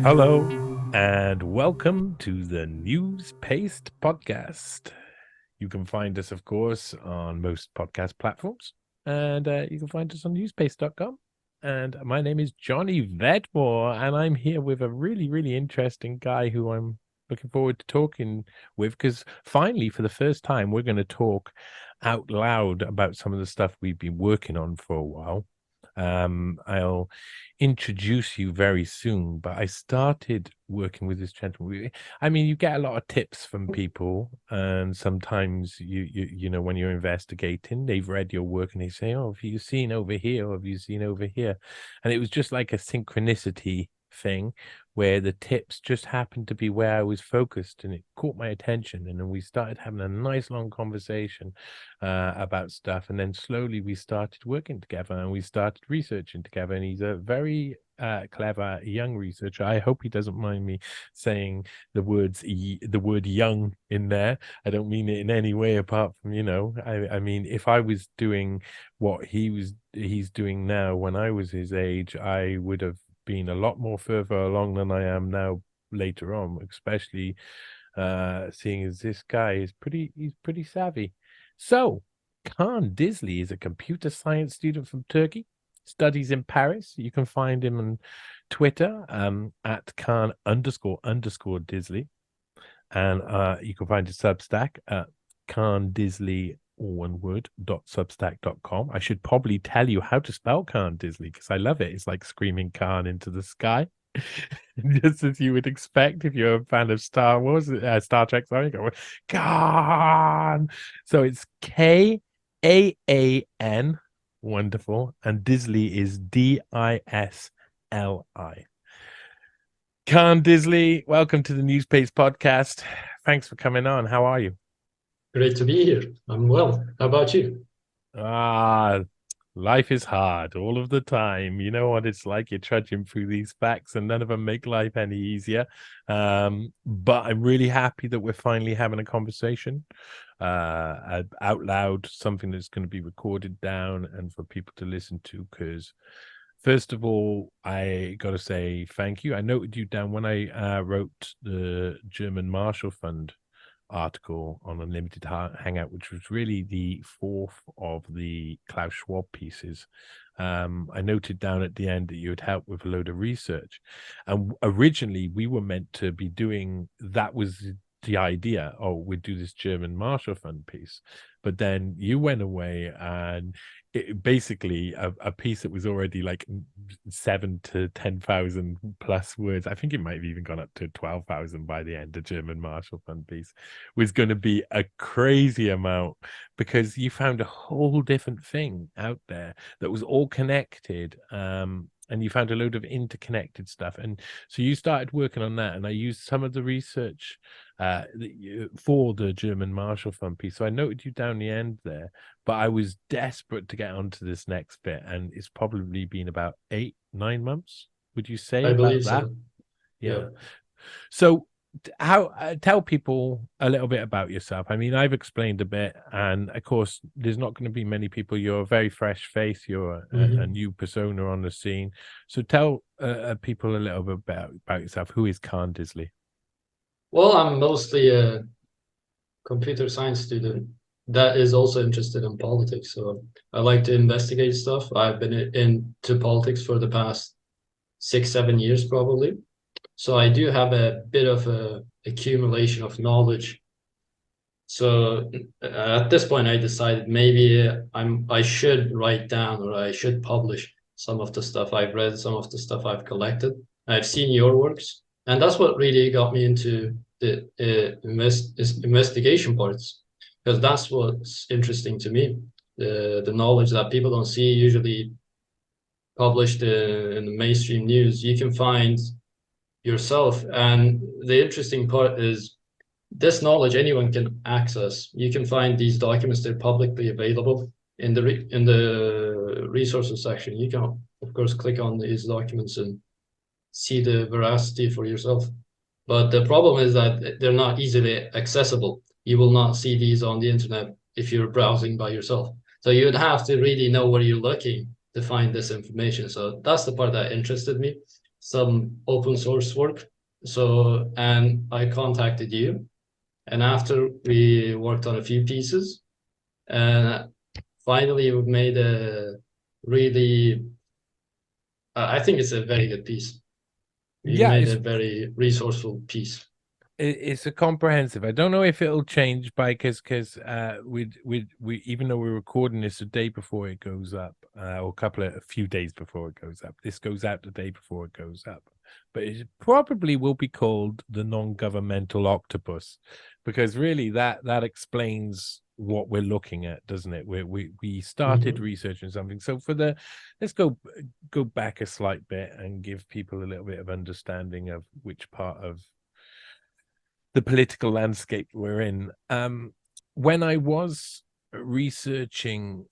Hello, and welcome to the NEWSPASTE Podcast. You can find us, of course, on most podcast platforms, and you can find us on newspaste.com. And my name is Johnny Vedmore, and I'm here with a really, really interesting guy who I'm looking forward to talking with, because finally, for the first time, we're going to talk out loud about some of the stuff we've been working on for a while. I'll introduce you very soon, but I started working with this gentleman. I mean, you get a lot of tips from people, and sometimes you know when you're investigating, they've read your work and they say, "Oh, have you seen over here? Or have you seen over here?" And it was just like a synchronicity thing where the tips just happened to be where I was focused, and it caught my attention, and then we started having a nice long conversation about stuff, and then slowly we started working together and we started researching together. And he's a very clever young researcher. I hope he doesn't mind me saying the word young in there. I don't mean it in any way apart from, I mean, if I was doing what he's doing now when I was his age, I would have been a lot more further along than I am now later on, especially seeing as this guy is he's pretty savvy. So Kaan Disli is a computer science student from Turkey, studies in Paris. You can find him on Twitter at Kaan__Disli. And you can find his Substack at Kaan Disli, all one word, .substack.com. I should probably tell you how to spell Kaan Disli because I love it. It's like screaming Khan into the sky. Just as you would expect if you're a fan of Star Trek, sorry, go Khan. So it's K-A-A-N, wonderful, and Disli is D-I-S-L-I. Kaan Disli, welcome to the NEWSPASTE Podcast. Thanks for coming on. How are you? Great to be here. I'm well. How about you? Life is hard all of the time. You know what it's like. You're trudging through these facts and none of them make life any easier. But I'm really happy that we're finally having a conversation out loud, something that's going to be recorded down and for people to listen to. Because first of all, I got to say thank you. I noted you down when I wrote the German Marshall Fund article on Unlimited Hangout, which was really the fourth of the Klaus Schwab pieces. I noted down at the end that you had helped with a load of research, and originally we were meant to be doing, that was the idea, oh, we'd do this German Marshall Fund piece, but then you went away and it basically a piece that was already like 7 to 10,000 plus words. I think it might have even gone up to 12,000 by the end. The German Marshall Fund piece was going to be a crazy amount because you found a whole different thing out there that was all connected. And you found a load of interconnected stuff. And so you started working on that. And I used some of the research for the German Marshall Fund piece. So I noted you down the end there, but I was desperate to get onto this next bit. And it's probably been about 8-9 months, would you say, I about believe that? so. Yeah. So how tell people a little bit about yourself. I mean, I've explained a bit, and of course there's not going to be many people. You're a very fresh face, you're a new persona on the scene, so tell people a little bit about yourself. Who is Kaan Disli? Well, I'm mostly a computer science student that is also interested in politics. So I like to investigate stuff. I've been into politics for the past 6-7 years probably. So I do have a bit of a accumulation of knowledge. So at this point, I decided maybe I should write down or I should publish some of the stuff I've read, some of the stuff I've collected. I've seen your works, and that's what really got me into the investigation parts, because that's what's interesting to me. The knowledge that people don't see usually published in the mainstream news, you can find yourself. And the interesting part is this knowledge anyone can access. You can find these documents; they're publicly available in the resources section. You can, of course, click on these documents and see the veracity for yourself. But the problem is that they're not easily accessible. You will not see these on the internet if you're browsing by yourself. So you'd have to really know where you're looking define this information. So that's the part that interested me, some open source work. So, and I contacted you, and after we worked on a few pieces, and finally we made a really, I think it's a very good piece. We Yeah, made a very resourceful piece. it's a comprehensive. I don't know if it'll change by because we even though we're recording this a day before it goes up, or a few days before it goes up. This goes out the day before it goes up, but it probably will be called the Non-Governmental Octopus, because really that explains what we're looking at, doesn't it? We started researching something. So let's go back a slight bit and give people a little bit of understanding of which part of the political landscape we're in. When I was researching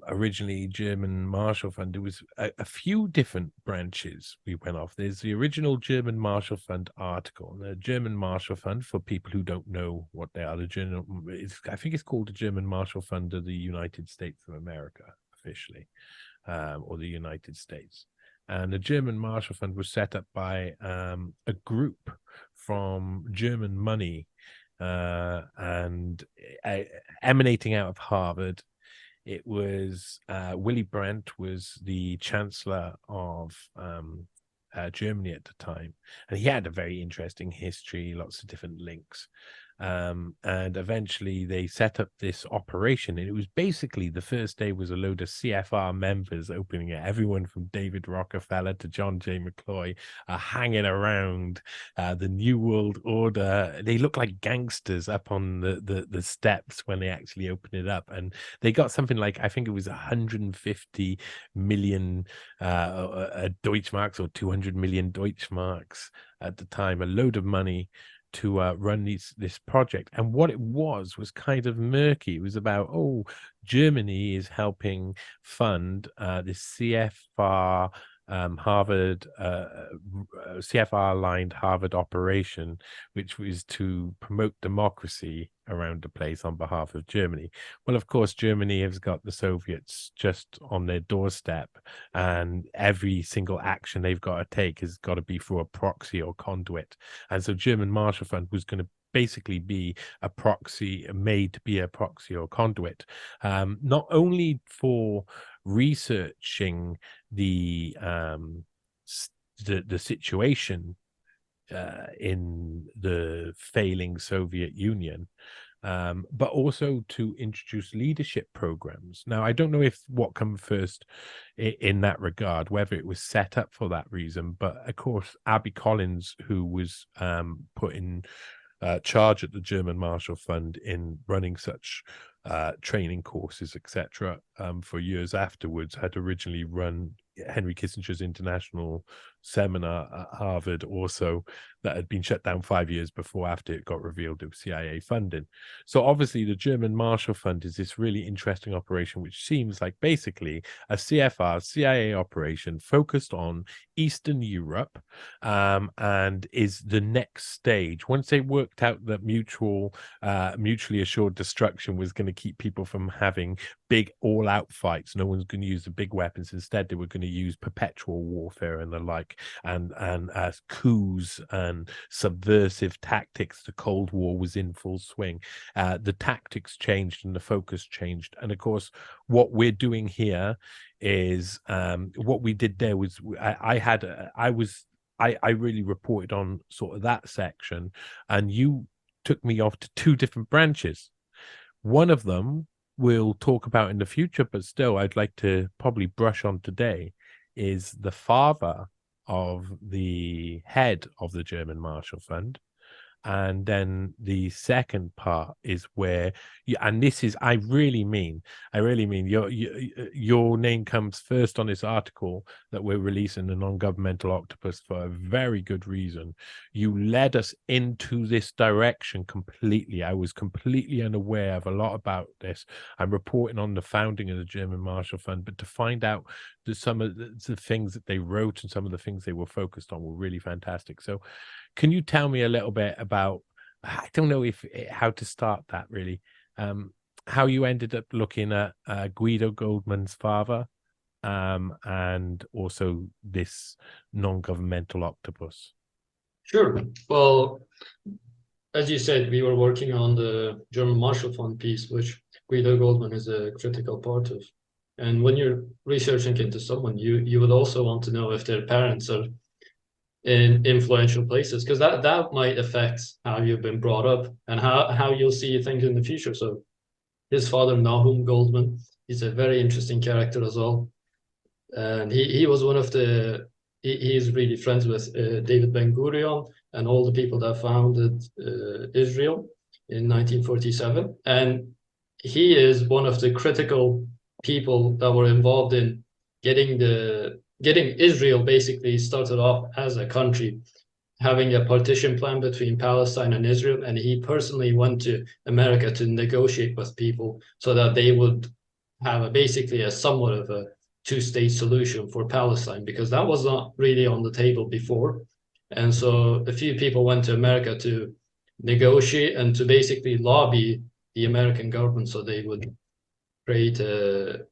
originally German Marshall Fund, there was a few different branches we went off. There's the original German Marshall Fund article. The German Marshall Fund, for people who don't know what they are, I think it's called the German Marshall Fund of the United States of America officially, or the United States. And the German Marshall Fund was set up by a group from German money and emanating out of Harvard. It was Willy Brandt was the chancellor of Germany at the time, and he had a very interesting history, lots of different links. And eventually they set up this operation, and it was basically the first day was a load of CFR members opening it. Everyone from David Rockefeller to John J. McCloy are hanging around the New World Order. They look like gangsters up on the steps when they actually open it up, and they got something like, I think it was 150 million Deutschmarks or 200 million Deutschmarks at the time, a load of money to run this project. And what it was kind of murky. It was about, Germany is helping fund this CFR Harvard CFR aligned Harvard operation, which was to promote democracy around the place on behalf of Germany. Well, of course, Germany has got the Soviets just on their doorstep, and every single action they've got to take has got to be through a proxy or conduit. And so German Marshall Fund was going to basically be a proxy, made to be a proxy or conduit, not only for researching the situation in the failing Soviet Union, but also to introduce leadership programs. Now, I don't know if what come first in that regard, whether it was set up for that reason, but of course, Abby Collins, who was put in charge at the German Marshall Fund in running such training courses, etc., for years afterwards, had originally run Henry Kissinger's international seminar at Harvard also, that had been shut down 5 years before, after it got revealed it was CIA funding. So obviously the German Marshall Fund is this really interesting operation, which seems like basically a CFR CIA operation focused on Eastern Europe, and is the next stage. Once they worked out that mutually assured destruction was going to keep people from having big all-out fights, no one's going to use the big weapons. Instead, they were going to use perpetual warfare and the like, and coups and subversive tactics. The Cold War was in full swing. The tactics changed and the focus changed. And of course, what we're doing here is what we did there was I really reported on sort of that section, and you took me off to two different branches. One of them we'll talk about in the future, but still I'd like to probably brush on today, is the father of the head of the German Marshall Fund. And then the second part is where and this is, I really mean your name comes first on this article that we're releasing, the Non-Governmental Octopus, for a very good reason. You led us into this direction completely. I was completely unaware of a lot about this. I'm reporting on the founding of the German Marshall Fund, but to find out that some of the things that they wrote and some of the things they were focused on were really fantastic. So can you tell me a little bit about, I don't know how to start that really, how you ended up looking at Guido Goldman's father, and also this non-governmental octopus? Sure. Well, as you said, we were working on the German Marshall Fund piece, which Guido Goldman is a critical part of. And when you're researching into someone, you would also want to know if their parents are in influential places, because that might affect how you've been brought up and how you'll see things in the future. So his father, Nahum Goldman, he's a very interesting character as well. And he was one of he's really friends with David Ben Gurion and all the people that founded Israel in 1947. And he is one of the critical people that were involved in getting Israel basically started off as a country, having a partition plan between Palestine and Israel. And he personally went to America to negotiate with people so that they would have basically a somewhat of a two-state solution for Palestine, because that was not really on the table before. And so a few people went to America to negotiate and to basically lobby the American government so they would create a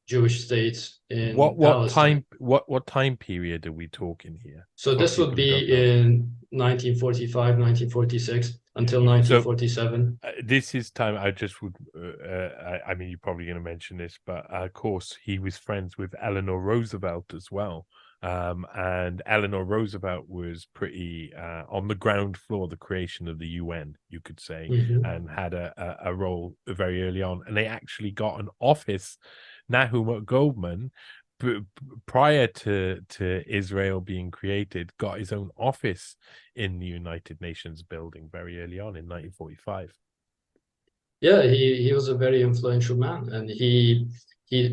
Jewish state in Palestine. What time period are we talking here So for this would people who don't be know? in 1945, 1946 until So 1947. this is time I just would I mean you're probably going to mention this, but of course he was friends with Eleanor Roosevelt as well. And Eleanor Roosevelt was pretty on the ground floor, the creation of the UN, you could say, Mhm. and had a role very early on. And they actually got an office. Nahum Goldman, prior to Israel being created, got his own office in the United Nations building very early on in 1945. Yeah, he was a very influential man, and he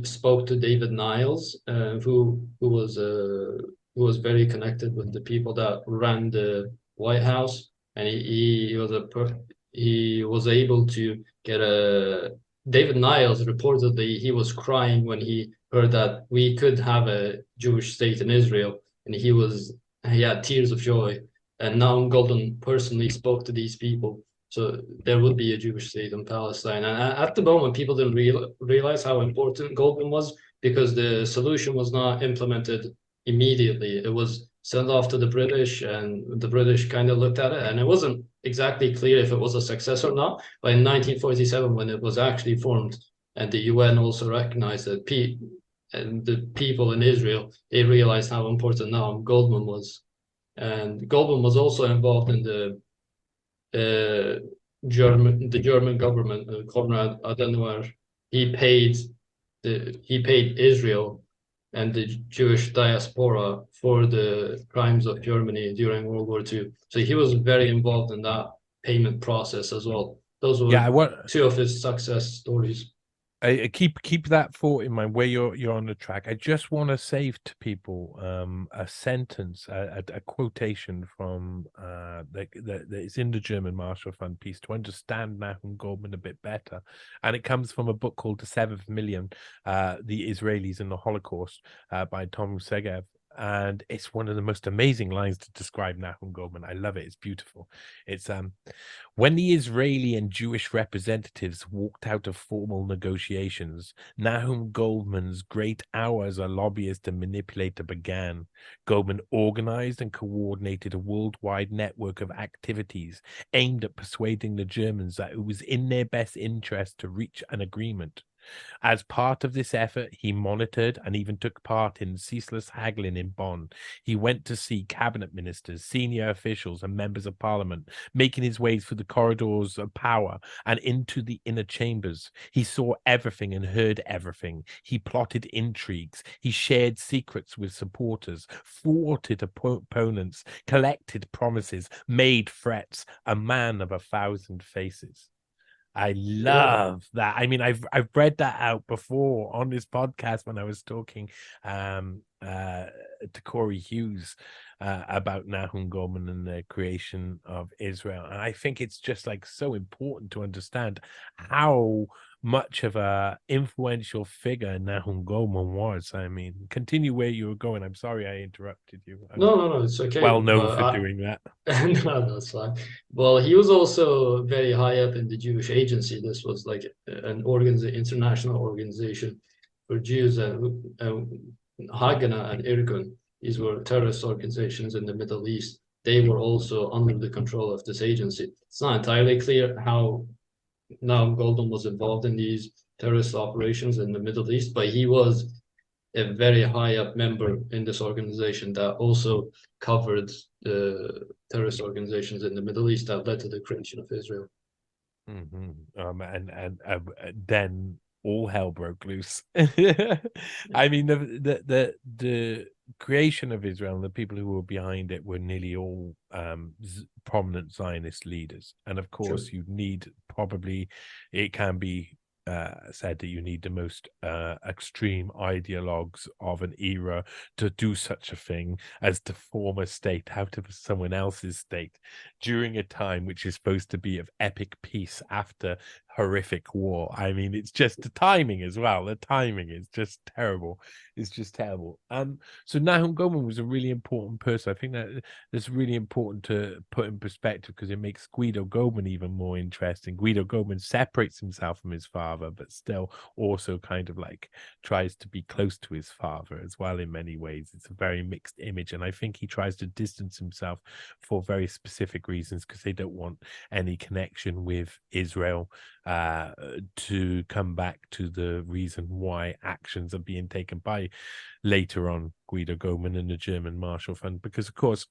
spoke to David Niles, who was very connected with the people that ran the White House, and he was able to get a David Niles reportedly he was crying when he heard that we could have a Jewish state in Israel, and he had tears of joy. And now Golden personally spoke to these people, so there would be a Jewish state in Palestine. And at the moment, people didn't realize how important Goldman was, because the solution was not implemented immediately. It was sent off to the British, and the British kind of looked at it, and it wasn't exactly clear if it was a success or not. But in 1947, when it was actually formed, and the UN also recognized that and the people in Israel, they realized how important now Goldman was. And Goldman was also involved in the German government, Konrad Adenauer, he paid he paid Israel and the Jewish diaspora for the crimes of Germany during World War II. So he was very involved in that payment process as well. Those were Yeah, I want two of his success stories. I keep that thought in mind where you're on the track. I just want to save to people a sentence, a quotation from that is in the German Marshall Fund piece to understand Nahum Goldman a bit better, and it comes from a book called The Seventh Million, the Israelis and the Holocaust, by Tom Segev. And it's one of the most amazing lines to describe Nahum Goldman. I love it. It's beautiful. It's when the Israeli and Jewish representatives walked out of formal negotiations, Nahum Goldman's great hour as a lobbyist and manipulator began. Goldman organized and coordinated a worldwide network of activities aimed at persuading the Germans that it was in their best interest to reach an agreement. As part of this effort, he monitored and even took part in ceaseless haggling in Bonn. He went to see cabinet ministers, senior officials, and members of parliament, making his way through the corridors of power and into the inner chambers. He saw everything and heard everything. He plotted intrigues. He shared secrets with supporters, thwarted opponents, collected promises, made threats. A man of 1,000 faces. I Yeah. love that. I mean, I've read that out before on this podcast when I was talking to Corey Hughes about Nahum Goldman and the creation of Israel. And I think it's just like so important to understand how much of a influential figure Nahum Goldman was. I mean, continue where you were going. I'm sorry I interrupted you. I'm No, it's okay. well known But for doing that. no, that's fine. Well, he was also very high up in the Jewish Agency. This was like an international organization for Jews, and Haganah and Irgun, these were terrorist organizations in the Middle East. They were also under the control of this agency. It's not entirely clear how now Golden was involved in these terrorist operations in the Middle East, but he was a very high up member in this organization that also covered the terrorist organizations in the Middle East that led to the creation of Israel. And then all hell broke loose. I mean, the creation of Israel and the people who were behind it were nearly all prominent Zionist leaders, and of course, Sure. you need probably it can be said that you need the most extreme ideologues of an era to do such a thing as to form a state out of someone else's state during a time which is supposed to be of epic peace after horrific war. I mean, it's just the timing as well. The timing is just terrible. It's just terrible. So Nahum Goldman was a really important person. I think that it's really important to put in perspective because it makes Guido Goldman even more interesting. Guido Goldman separates himself from his father, but still also kind of like tries to be close to his father as well in many ways. It's a very mixed image, and I think he tries to distance himself for very specific reasons because they don't want any connection with Israel to come back to the reason why actions are being taken by later on Guido Goldman and the German Marshall Fund, because of course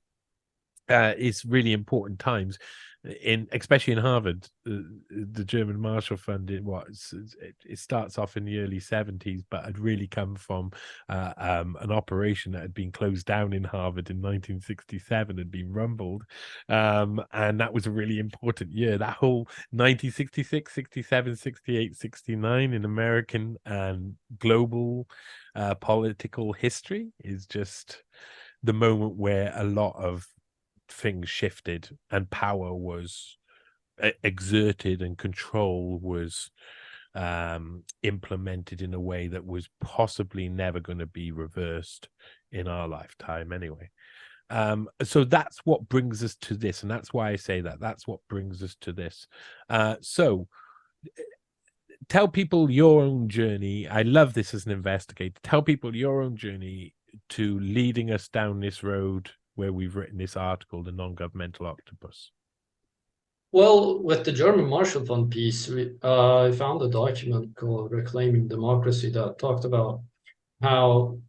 it's really important times especially in Harvard. The German Marshall Fund, it starts off in the early 70s, but had really come from an operation that had been closed down in Harvard in 1967, had been rumbled, and that was a really important year. That whole 1966, 67, 68, 69 in American and global political history is just the moment where a lot of things shifted and power was exerted and control was implemented in a way that was possibly never going to be reversed in our lifetime anyway. So that's what brings us to this, and that's why I say that's what brings us to this. So tell people your own journey. I love this as an investigator. Tell people your own journey to leading us down this road where we've written this article, The Non Governmental Octopus. Well, with the German Marshall Fund piece, I found a document called Reclaiming Democracy that talked about how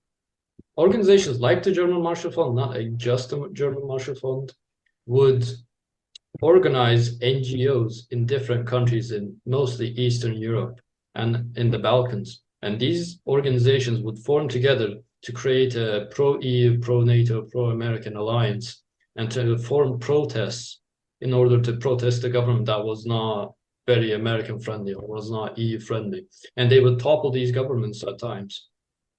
organizations like the German Marshall Fund, not just the German Marshall Fund, would organize NGOs in different countries in mostly Eastern Europe and in the Balkans. And these organizations would form together to create a pro-EU, pro-NATO, pro-American alliance and to form protests in order to protest the government that was not very American friendly or was not EU friendly. And they would topple these governments at times.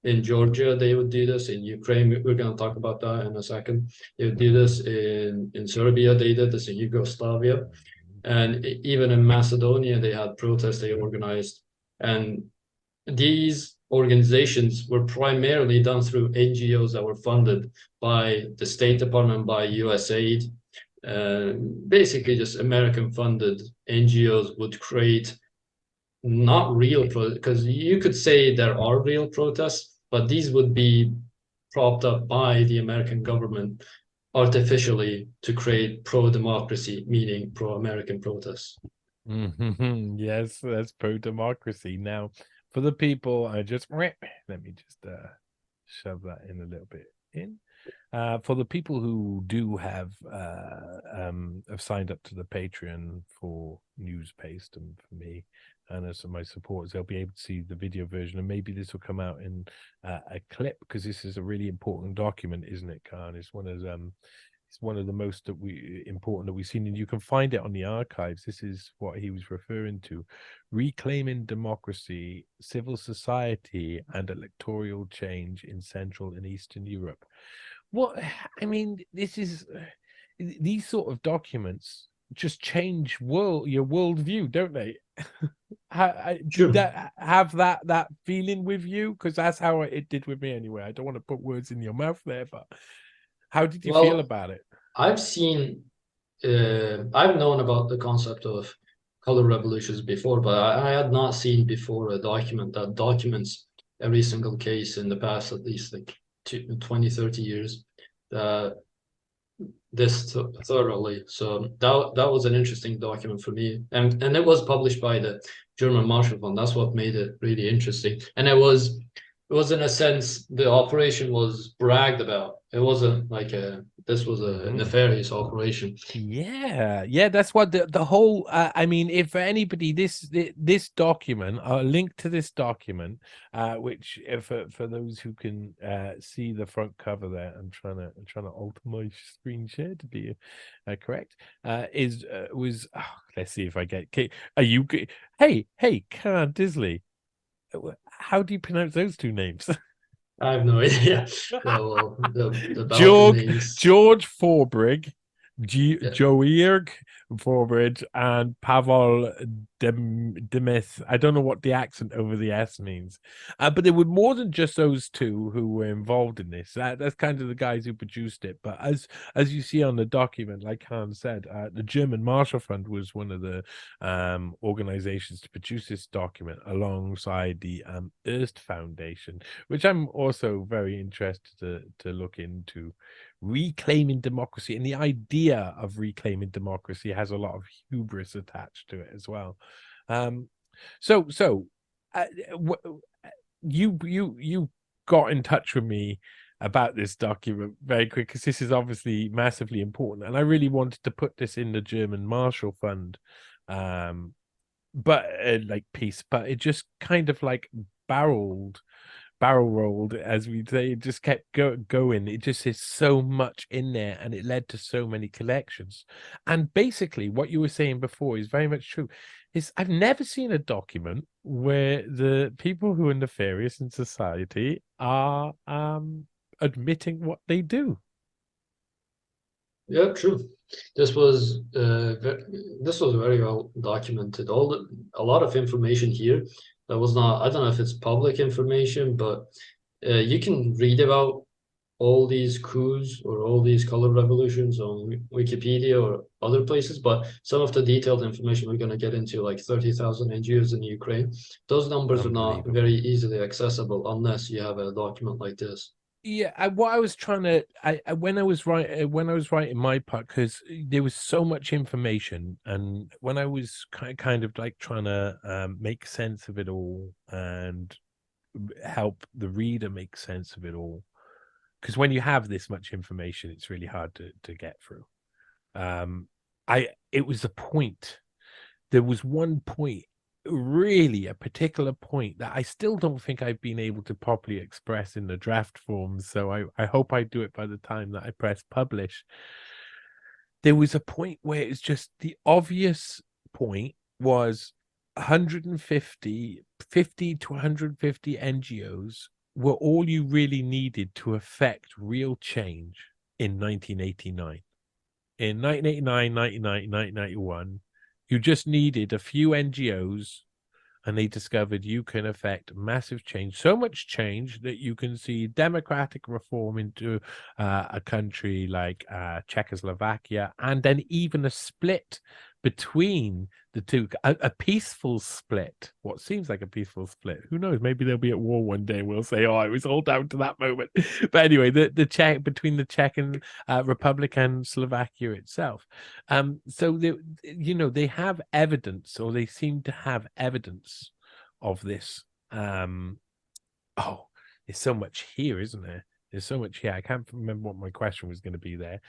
In Georgia, they would do this. In Ukraine, we're going to talk about that in a second. They would do this in Serbia. They did this in Yugoslavia. And even in Macedonia, they had protests they organized. And these organizations were primarily done through NGOs that were funded by the State Department, by USAID. Basically, just American-funded NGOs would create not real protests, because you could say there are real protests, but these would be propped up by the American government artificially to create pro-democracy, meaning pro-American protests. Yes, that's pro-democracy. Now, for the people, let me just shove that in a little bit in. For the people who do have signed up to the Patreon for NEWSPASTE and for me and as my supporters, they'll be able to see the video version, and maybe this will come out in a clip because this is a really important document, isn't it, Kaan? It's one of the most important that we've seen, and you can find it on the archives. This is what he was referring to: reclaiming democracy, civil society, and electoral change in Central and Eastern Europe. This is these sort of documents just change your worldview, don't they? Did that have that feeling with you? Because that's how it did with me anyway. I don't want to put words in your mouth there, but how did you feel about it? I've known about the concept of color revolutions before, but I had not seen before a document that documents every single case in the past, at least like 20, 30 years, this thoroughly. So that was an interesting document for me, and it was published by the German Marshall Fund. That's what made it really interesting, and it was in a sense the operation was bragged about. It wasn't like this was a nefarious operation. Yeah, that's what the whole. I mean, if for anybody, this document, a link to this document, which for those who can see the front cover there, I'm trying to alter my screen share to be correct. Was let's see if I get. Are you? Hey, Kaan Disli. How do you pronounce those two names? I have no idea. Well, the Belgian names. George Forbrig, Yeah. Joerg Forbridge, and Pavel Demis. I don't know what the accent over the S means, but there were more than just those two who were involved in this. That's kind of the guys who produced it. But as you see on the document, like Kaan said, the German Marshall Fund was one of the organizations to produce this document alongside the Erst Foundation, which I'm also very interested to look into. Reclaiming democracy, and the idea of reclaiming democracy has a lot of hubris attached to it as well. So you got in touch with me about this document very quick, because this is obviously massively important, and I really wanted to put this in the German Marshall Fund but like piece, but it just kind of like barrel rolled, as we say. It just kept going. It just is so much in there, and it led to so many collections. And basically what you were saying before is very much true. Is I've never seen a document where the people who are nefarious in society are admitting what they do. Yeah, true. This was very well documented. A lot of information here that was not. I don't know if it's public information, but you can read about all these coups or all these color revolutions on Wikipedia or other places. But some of the detailed information we're going to get into, like 30,000 NGOs in Ukraine, those numbers are not very easily accessible unless you have a document like this. Yeah, what I was trying to, when I was writing my part, because there was so much information, and when I was kind of like trying to make sense of it all and help the reader make sense of it all, because when you have this much information, it's really hard to get through. It was a point. There was one point, really a particular point, that I still don't think I've been able to properly express in the draft form. So I hope I do it by the time that I press publish. There was a point where it's just the obvious point was 50 to 150 NGOs were all you really needed to affect real change in 1989. In 1989, 1991, you just needed a few NGOs, and they discovered you can affect massive change, so much change that you can see democratic reform into a country like Czechoslovakia, and then even a split between the two, a peaceful split, what seems like a peaceful split. Who knows? Maybe they'll be at war one day. We'll say, oh, it was all down to that moment. But anyway, the Czech, between the Czech and Republic and Slovakia itself. So they have evidence, or they seem to have evidence of this. There's so much here, isn't there? There's so much here. I can't remember what my question was going to be there.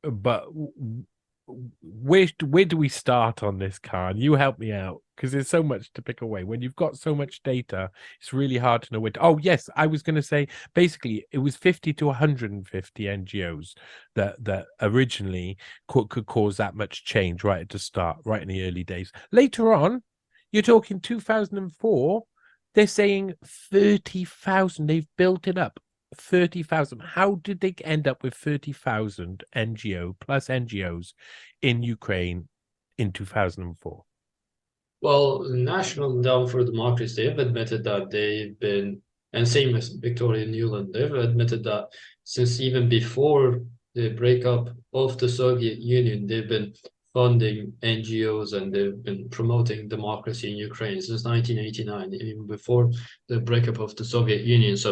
But where do we start on this, Kaan? You help me out, because there's so much to pick away. When you've got so much data, it's really hard to know where to... Oh, yes, I was going to say, basically, it was 50 to 150 NGOs that originally could cause that much change right at the start, right in the early days. Later on, you're talking 2004, they're saying 30,000. They've built it up. 30,000. How did they end up with 30,000 NGO plus NGOs in Ukraine in 2004? Well, the National Endowment for Democracy, they've admitted that they've been, and same as Victoria Nuland, they've admitted that since even before the breakup of the Soviet Union, they've been funding NGOs, and they've been promoting democracy in Ukraine since 1989, even before the breakup of the Soviet Union. So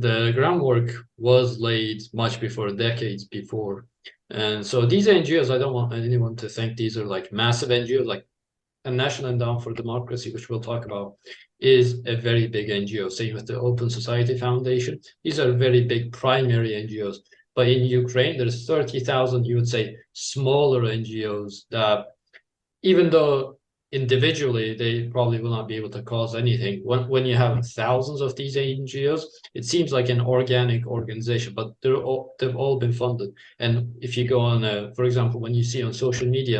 the groundwork was laid much before, decades before. And so these NGOs, I don't want anyone to think these are like massive NGOs, like a National Endowment for Democracy, which we'll talk about, is a very big NGO. Same with the Open Society Foundation. These are very big primary NGOs. But in Ukraine, there's 30,000, you would say, smaller NGOs that, even though individually they probably will not be able to cause anything, when you have thousands of these NGOs, it seems like an organic organization, but they've all been funded. And if you go on, for example, when you see on social media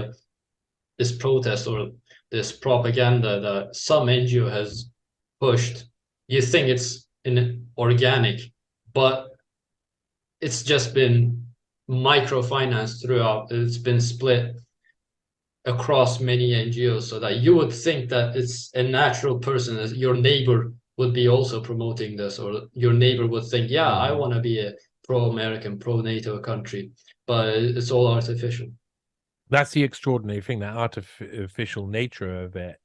this protest or this propaganda that some NGO has pushed, you think it's an organic, but it's just been microfinanced throughout. It's been split across many NGOs, so that you would think that it's a natural person, as your neighbor would be also promoting this, or your neighbor would think, yeah, I want to be a pro-American, pro-NATO country, but it's all artificial. That's the extraordinary thing. That artificial nature of it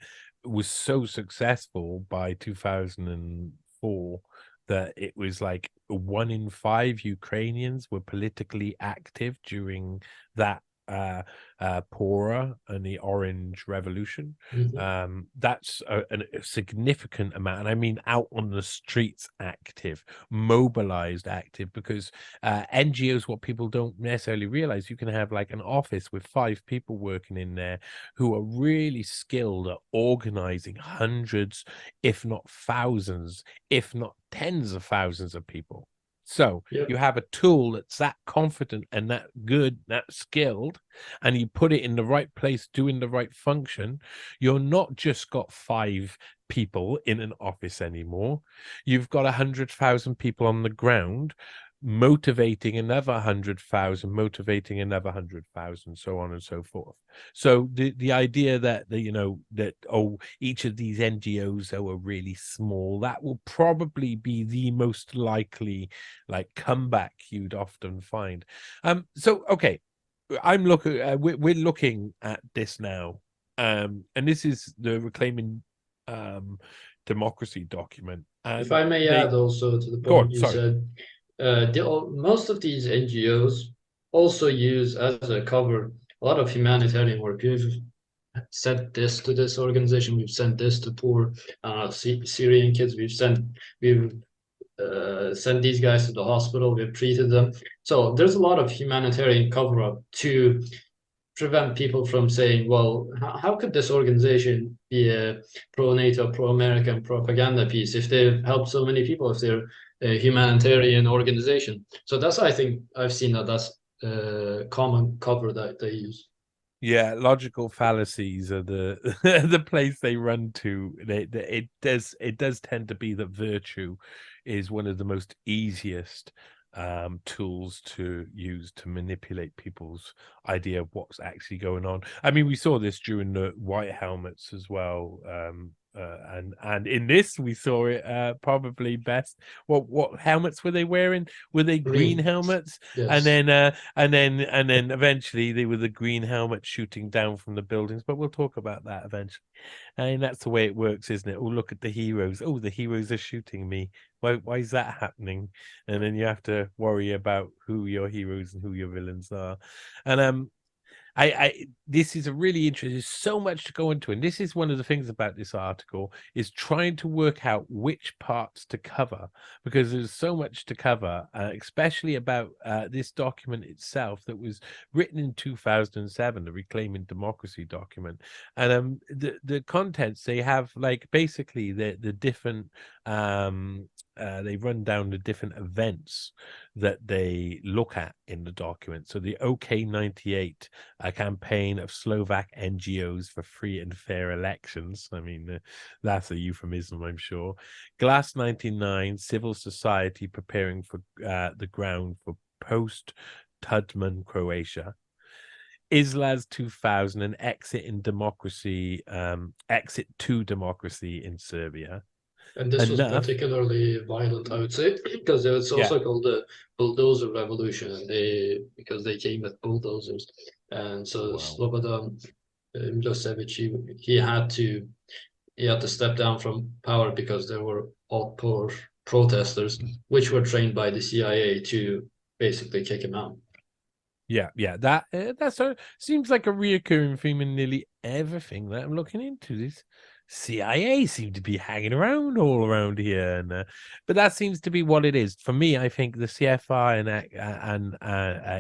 was so successful by 2004 that it was like 1 in 5 Ukrainians were politically active during that Pora and the Orange Revolution. That's a significant amount, and I mean out on the streets active, mobilized active, because NGOs, what people don't necessarily realize, you can have like an office with 5 people working in there who are really skilled at organizing hundreds, if not thousands, if not tens of thousands of people. So you have a tool that's that confident and that good, that skilled, and you put it in the right place, doing the right function. You're not just got 5 people in an office anymore. You've got 100,000 people on the ground motivating another 100,000, motivating another 100,000, so on and so forth. So the idea that each of these NGOs are really small, that will probably be the most likely like comeback you'd often find. So okay, I'm looking. We're looking at this now, and this is the Reclaiming Democracy document. And if I may add also to the point you said, most of these NGOs also use as a cover a lot of humanitarian work. We've sent this to this organization. We've sent this to poor Syrian kids. We've sent these guys to the hospital. We've treated them. So there's a lot of humanitarian cover up to prevent people from saying, well, how could this organization be a pro-NATO, pro-American propaganda piece if they've helped so many people, if they're a humanitarian organization? So that's, I think, I've seen that's a common cover that they use. Yeah, logical fallacies are the the place they run to. It does tend to be that virtue is one of the most easiest tools to use to manipulate people's idea of what's actually going on. I mean, we saw this during the white helmets as well. And in this we saw it probably best. What helmets were they wearing? Were they green helmets? Yes. And then eventually they were the green helmets shooting down from the buildings, but we'll talk about that eventually. And that's the way it works, isn't it? Oh, look at the heroes. Oh, the heroes are shooting me. Why is that happening? And then you have to worry about who your heroes and who your villains are. And this is a really interesting, there's so much to go into, and this is one of the things about this article, is trying to work out which parts to cover, because there's so much to cover, especially about this document itself that was written in 2007, the Reclaiming Democracy document. And the contents, they have like basically the different they run down the different events that they look at in the document. So the OK98, a campaign of Slovak NGOs for free and fair elections. I mean, that's a euphemism, I'm sure. Glass 99, civil society preparing for the ground for post-Tudman Croatia. Islas 2000, an exit to democracy in Serbia. And this was particularly violent, I would say, because it's also called the bulldozer revolution, and because they came with bulldozers. and so Wow. Slobodan Milosevic, he had to step down from power because there were outpour protesters, which were trained by the CIA to basically kick him out. Yeah. That seems like a reoccurring theme in nearly everything that I'm looking into. This CIA seem to be hanging around all around here, and but that seems to be what it is for me. I think the CFR and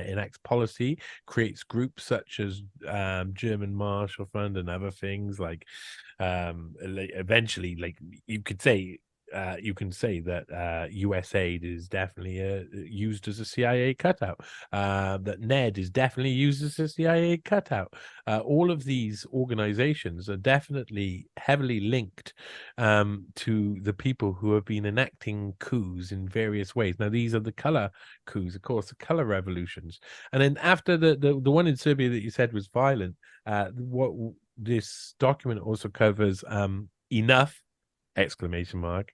enacts policy creates groups such as German Marshall Fund and other things like eventually, like you could say. You can say that US aid is definitely used as a CIA cutout. That Ned is definitely used as a CIA cutout. All of these organizations are definitely heavily linked to the people who have been enacting coups in various ways. Now, these are the color coups, of course, the color revolutions. And then after the one in Serbia that you said was violent, what this document also covers enough exclamation mark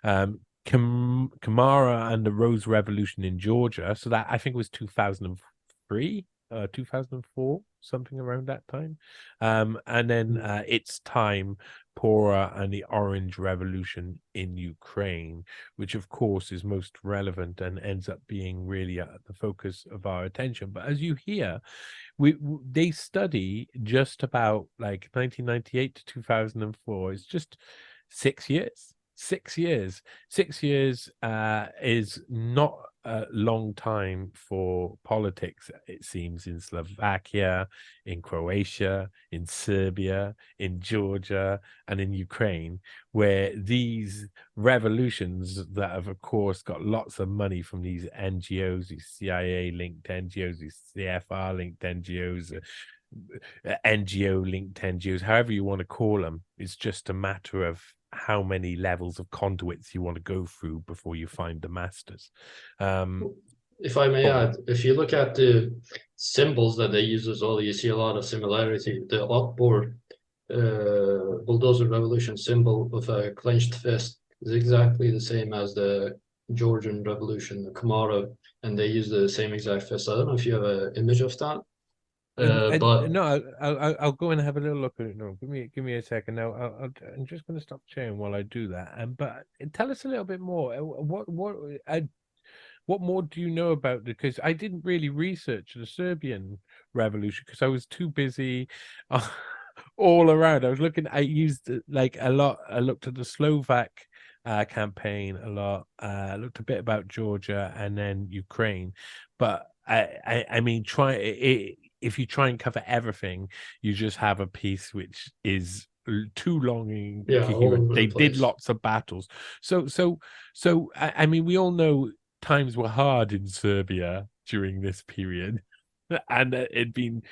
Kamara and the Rose Revolution in Georgia. So that I think was 2003, 2004, something around that time. And then It's Time, Pora, and the Orange Revolution in Ukraine, which of course is most relevant and ends up being really at the focus of our attention. But as you hear, they study just about like 1998 to 2004. It's just 6 years. 6 years. 6 years is not a long time for politics, it seems, in Slovakia, in Croatia, in Serbia, in Georgia, and in Ukraine, where these revolutions that have, of course, got lots of money from these NGOs, these CIA-linked NGOs, these CFR-linked NGOs, NGO-linked NGOs, however you want to call them. It's just a matter of how many levels of conduits you want to go through before you find the masters. If I may add, if you look at the symbols that they use as well, you see a lot of similarity. The outboard bulldozer revolution symbol of a clenched fist is exactly the same as the Georgian revolution, the Kamara, and they use the same exact fist. I don't know if you have an image of that. But No, I'll go and have a little look at it. No, give me a second. Now, I'm just going to stop sharing while I do that. But tell us a little bit more. What more do you know about it? Because I didn't really research the Serbian revolution because I was too busy all around. I was looking. I used like a lot. I looked at the Slovak campaign a lot. Looked a bit about Georgia and then Ukraine, but I mean, if you try and cover everything, you just have a piece which is too long and all over they the did place. lots of battles. I mean, we all know times were hard in Serbia during this period, and it'd been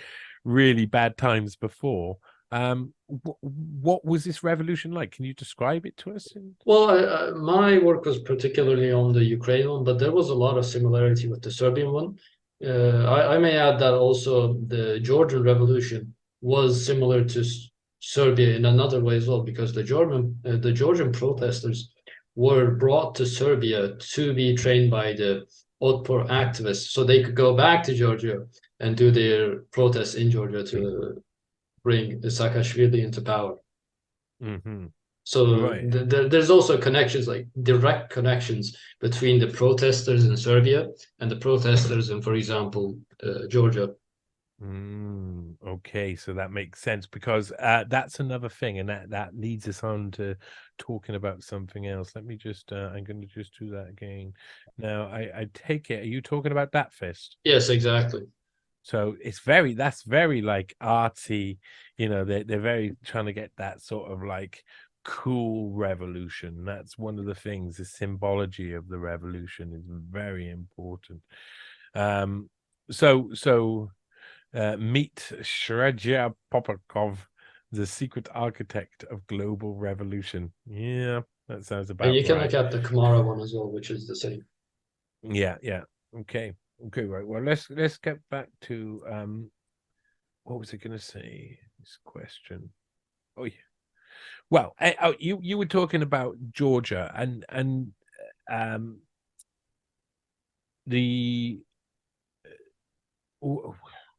really bad times before. What was this revolution like? Can you describe it to us? Well, my work was particularly on the Ukraine one, but there was a lot of similarity with the Serbian one. I may add that also the Georgian Revolution was similar to Serbia in another way as well, because the Georgian protesters were brought to Serbia to be trained by the Otpor activists, so they could go back to Georgia and do their protests in Georgia to bring Saakashvili into power. Mm-hmm. So Right. there's also connections, like direct connections between the protesters in Serbia and the protesters in, for example, Georgia. Okay, so that makes sense because that's another thing, and that leads us on to talking about something else. Let me just I'm going to just do that again. Now, I take it, are you talking about that fist? Yes, exactly. So that's very like artsy, they're very trying to get that sort of like cool revolution. That's one of the things, the symbology of the revolution is very important. Um, so meet Shredya Popakov, the secret architect of global revolution. Yeah, that sounds And about you can look right. at the Kamara one as well, which is the same. Yeah. Okay. Right. Well, let's get back to what was I going to say? This question. Oh yeah. Well, you were talking about Georgia and the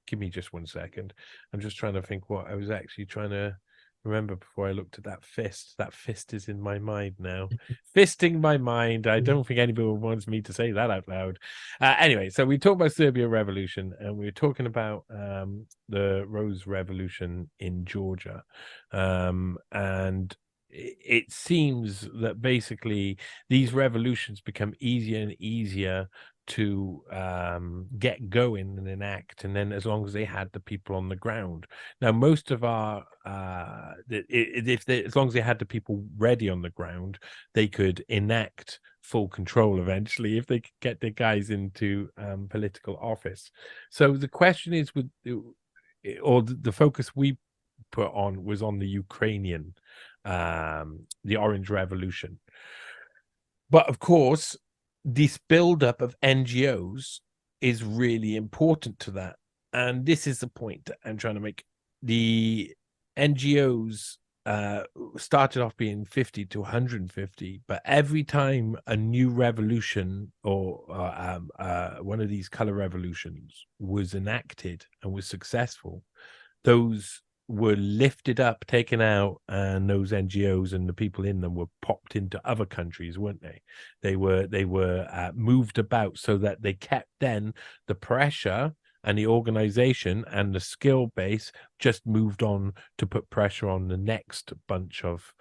Give me just 1 second. I'm just trying to think what I was actually trying to remember before I looked at that fist. That fist is in my mind now. Fisting my mind. I don't think anybody wants me to say that out loud. Anyway, so we talked about Serbia Revolution, and we were talking about the Rose Revolution in Georgia. And it seems that basically these revolutions become easier and easier to get going and enact, and then as long as they had the people on the ground. Now, most of our as long as they had the people ready on the ground, they could enact full control eventually if they could get the guys into political office. So the question is, with or the focus we put on was on the Ukrainian, the Orange Revolution. But of course, this buildup of NGOs is really important to that. And this is the point that I'm trying to make. The NGOs started off being 50 to 150, but every time a new revolution or one of these color revolutions was enacted and was successful, those were lifted up, taken out, and those NGOs and the people in them were popped into other countries, weren't they? They were moved about so that they kept then the pressure and the organization and the skill base just moved on to put pressure on the next bunch of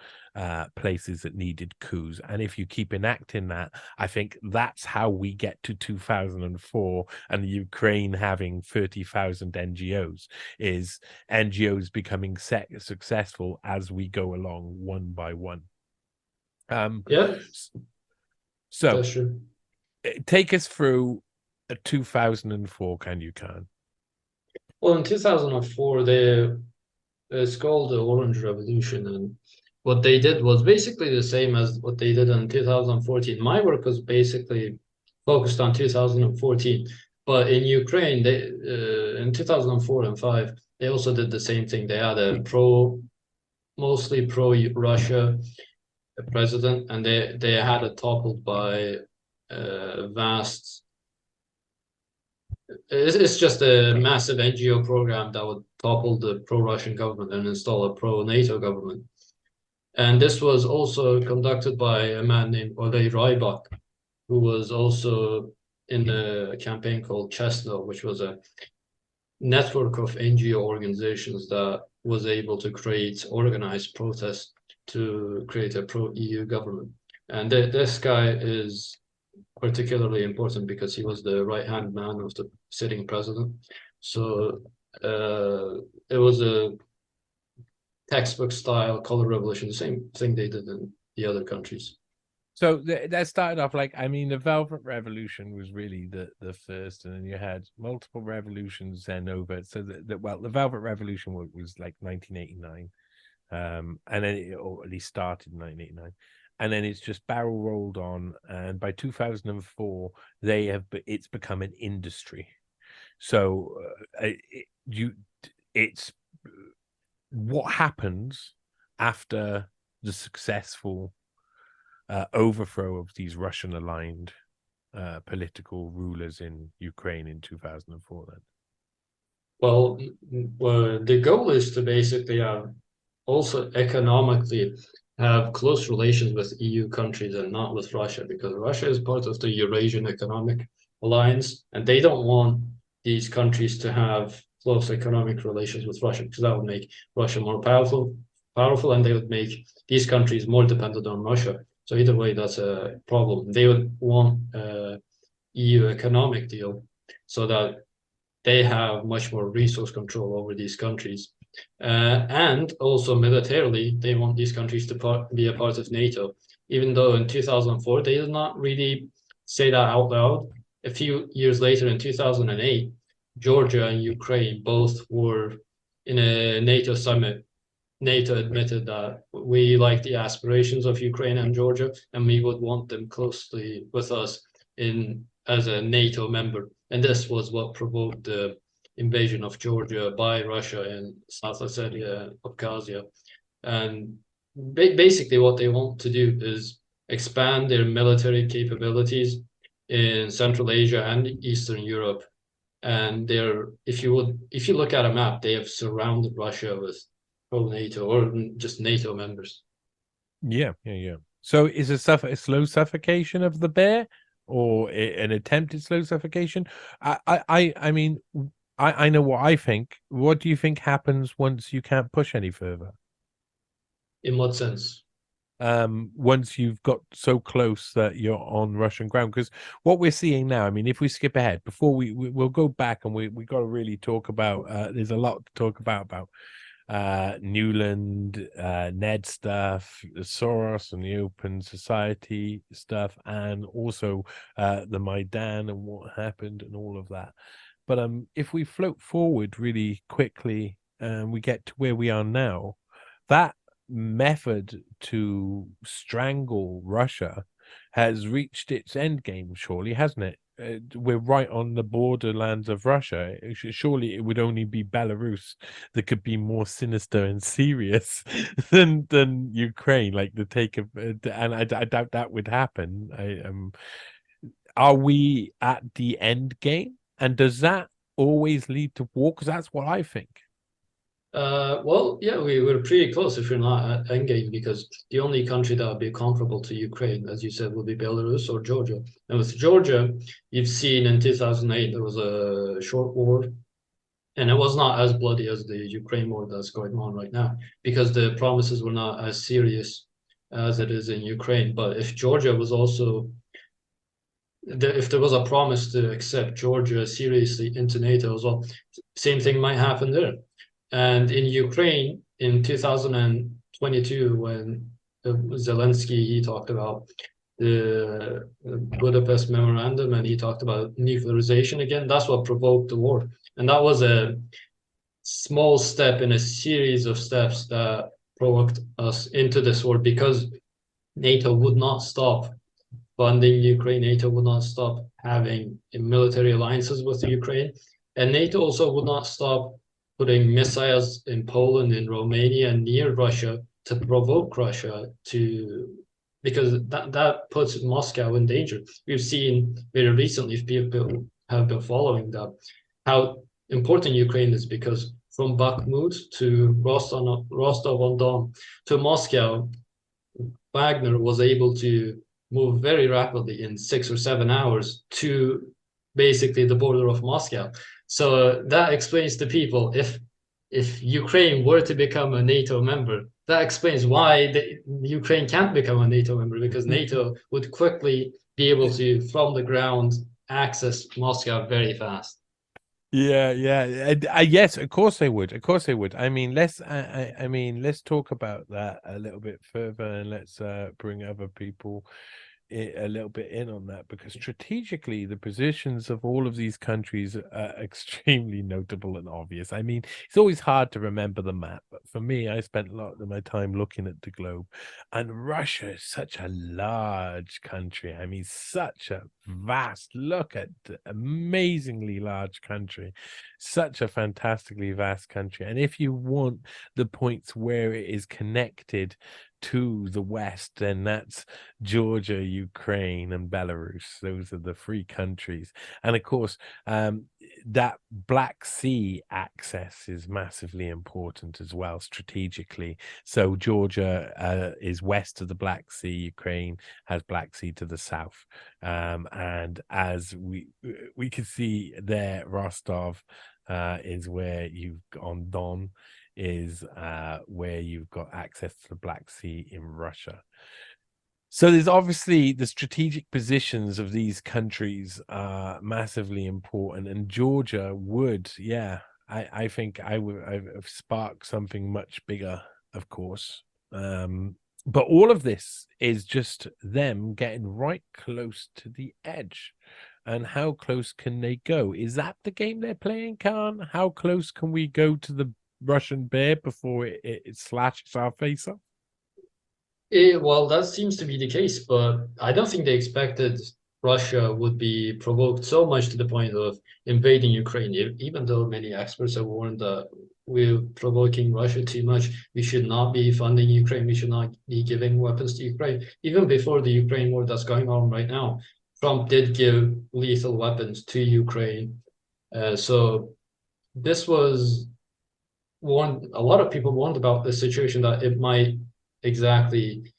places that needed coups. And if you keep enacting that, I think that's how we get to 2004 and the Ukraine having 30,000 NGOs, is NGOs becoming successful as we go along one by one. Yeah, So that's true. take us through 2004, can you, Kaan? Well, in 2004, it's called the Orange Revolution, and what they did was basically the same as what they did in 2014. My work was basically focused on 2014, but in Ukraine, they in 2004 and 5, they also did the same thing. They had a mostly pro-Russia president, and they had it toppled by vast. It's just a massive NGO program that would topple the pro-Russian government and install a pro-NATO government. And this was also conducted by a man named Oleh Rybak, who was also in a campaign called Chesno, which was a network of NGO organizations that was able to create organized protests to create a pro-EU government. And this guy is particularly important because he was the right-hand man of the sitting president. So it was a textbook style color revolution, the same thing they did in the other countries. So that started off like, I mean, the Velvet Revolution was really the first, and then you had multiple revolutions then over. So the Velvet Revolution was like 1989, and then or at least started in 1989, and then it's just barrel rolled on. And by 2004, it's become an industry. So it's what happens after the successful overthrow of these Russian-aligned political rulers in Ukraine in 2004 then? Well, the goal is to basically also economically have close relations with EU countries and not with Russia, because Russia is part of the Eurasian Economic Alliance, and they don't want these countries to have close economic relations with Russia, because that would make Russia more powerful, and they would make these countries more dependent on Russia. So either way, that's a problem. They would want a EU economic deal so that they have much more resource control over these countries. And also militarily, they want these countries to be a part of NATO, even though in 2004, they did not really say that out loud. A few years later, in 2008, Georgia and Ukraine both were in a NATO summit. NATO admitted that we like the aspirations of Ukraine and Georgia, and we would want them closely with us as a NATO member. And this was what provoked the invasion of Georgia by Russia in South Ossetia and Abkhazia. And basically what they want to do is expand their military capabilities in Central Asia and Eastern Europe and if you look at a map, they have surrounded Russia with pro-NATO or just NATO members. Yeah, yeah, yeah. So is a slow suffocation of the bear, or an attempted slow suffocation? I mean, I know what I think. What do you think happens once you can't push any further? In what sense? Once you've got so close that you're on Russian ground, because what we're seeing now, I mean, if we skip ahead before we'll go back, and we got to really talk about, there's a lot to talk about Newland, Ned stuff, Soros and the Open Society stuff, and also the Maidan and what happened and all of that. But if we float forward really quickly and we get to where we are now, that method to strangle Russia has reached its end game, surely, hasn't it? We're right on the borderlands of Russia. Surely it would only be Belarus that could be more sinister and serious than Ukraine. Like the take of, and I doubt that would happen. Are we at the end game? And does that always lead to war? Because that's what I think. Well, yeah, we were pretty close if you're not at endgame, because the only country that would be comparable to Ukraine, as you said, would be Belarus or Georgia. And with Georgia, you've seen in 2008 there was a short war, and it was not as bloody as the Ukraine war that's going on right now, because the promises were not as serious as it is in Ukraine. But if Georgia was also if there was a promise to accept Georgia seriously into NATO as well, same thing might happen there. And in Ukraine in 2022, when Zelensky, he talked about the Budapest Memorandum, and he talked about nuclearization again. That's what provoked the war. And that was a small step in a series of steps that provoked us into this war, because NATO would not stop funding Ukraine. NATO would not stop having military alliances with Ukraine. And NATO also would not stop putting missiles in Poland, in Romania, and near Russia to provoke Russia to, because that puts Moscow in danger. We've seen very recently, if people have been following that, how important Ukraine is, because from Bakhmut to Rostov-on-Don to Moscow, Wagner was able to move very rapidly in 6 or 7 hours to basically the border of Moscow. So that explains to people, if Ukraine were to become a NATO member, that explains why Ukraine can't become a NATO member, because NATO would quickly be able to, from the ground, access Moscow very fast. Yeah, yeah. Yes, of course they would. Of course they would. I mean, I mean, let's talk about that a little bit further, and let's bring other people a little bit in on that, because strategically the positions of all of these countries are extremely notable and obvious. I mean, it's always hard to remember the map, but for me, I spent a lot of my time looking at the globe, and Russia is such a large country. I mean, such a vast, look at the amazingly large country, such a fantastically vast country. And if you want the points where it is connected to the west, then that's Georgia, Ukraine, and Belarus. Those are the three countries. And of course, that Black Sea access is massively important as well strategically. So Georgia is west of the Black Sea. Ukraine has Black Sea to the south. And as we can see there, Rostov is where you've on Don is where you've got access to the Black Sea in Russia. So there's obviously the strategic positions of these countries are massively important, and Georgia would, yeah, I think I've sparked something much bigger, of course. But all of this is just them getting right close to the edge. And how close can they go? Is that the game they're playing, Khan? How close can we go to the Russian bear before it slashes our face off? Well, that seems to be the case, but I don't think they expected Russia would be provoked so much to the point of invading Ukraine, even though many experts have warned that we're provoking Russia too much. We should not be funding Ukraine. We should not be giving weapons to Ukraine. Even before the Ukraine war that's going on right now, Trump did give lethal weapons to Ukraine. So this was a lot of people warned about the situation that it might exactly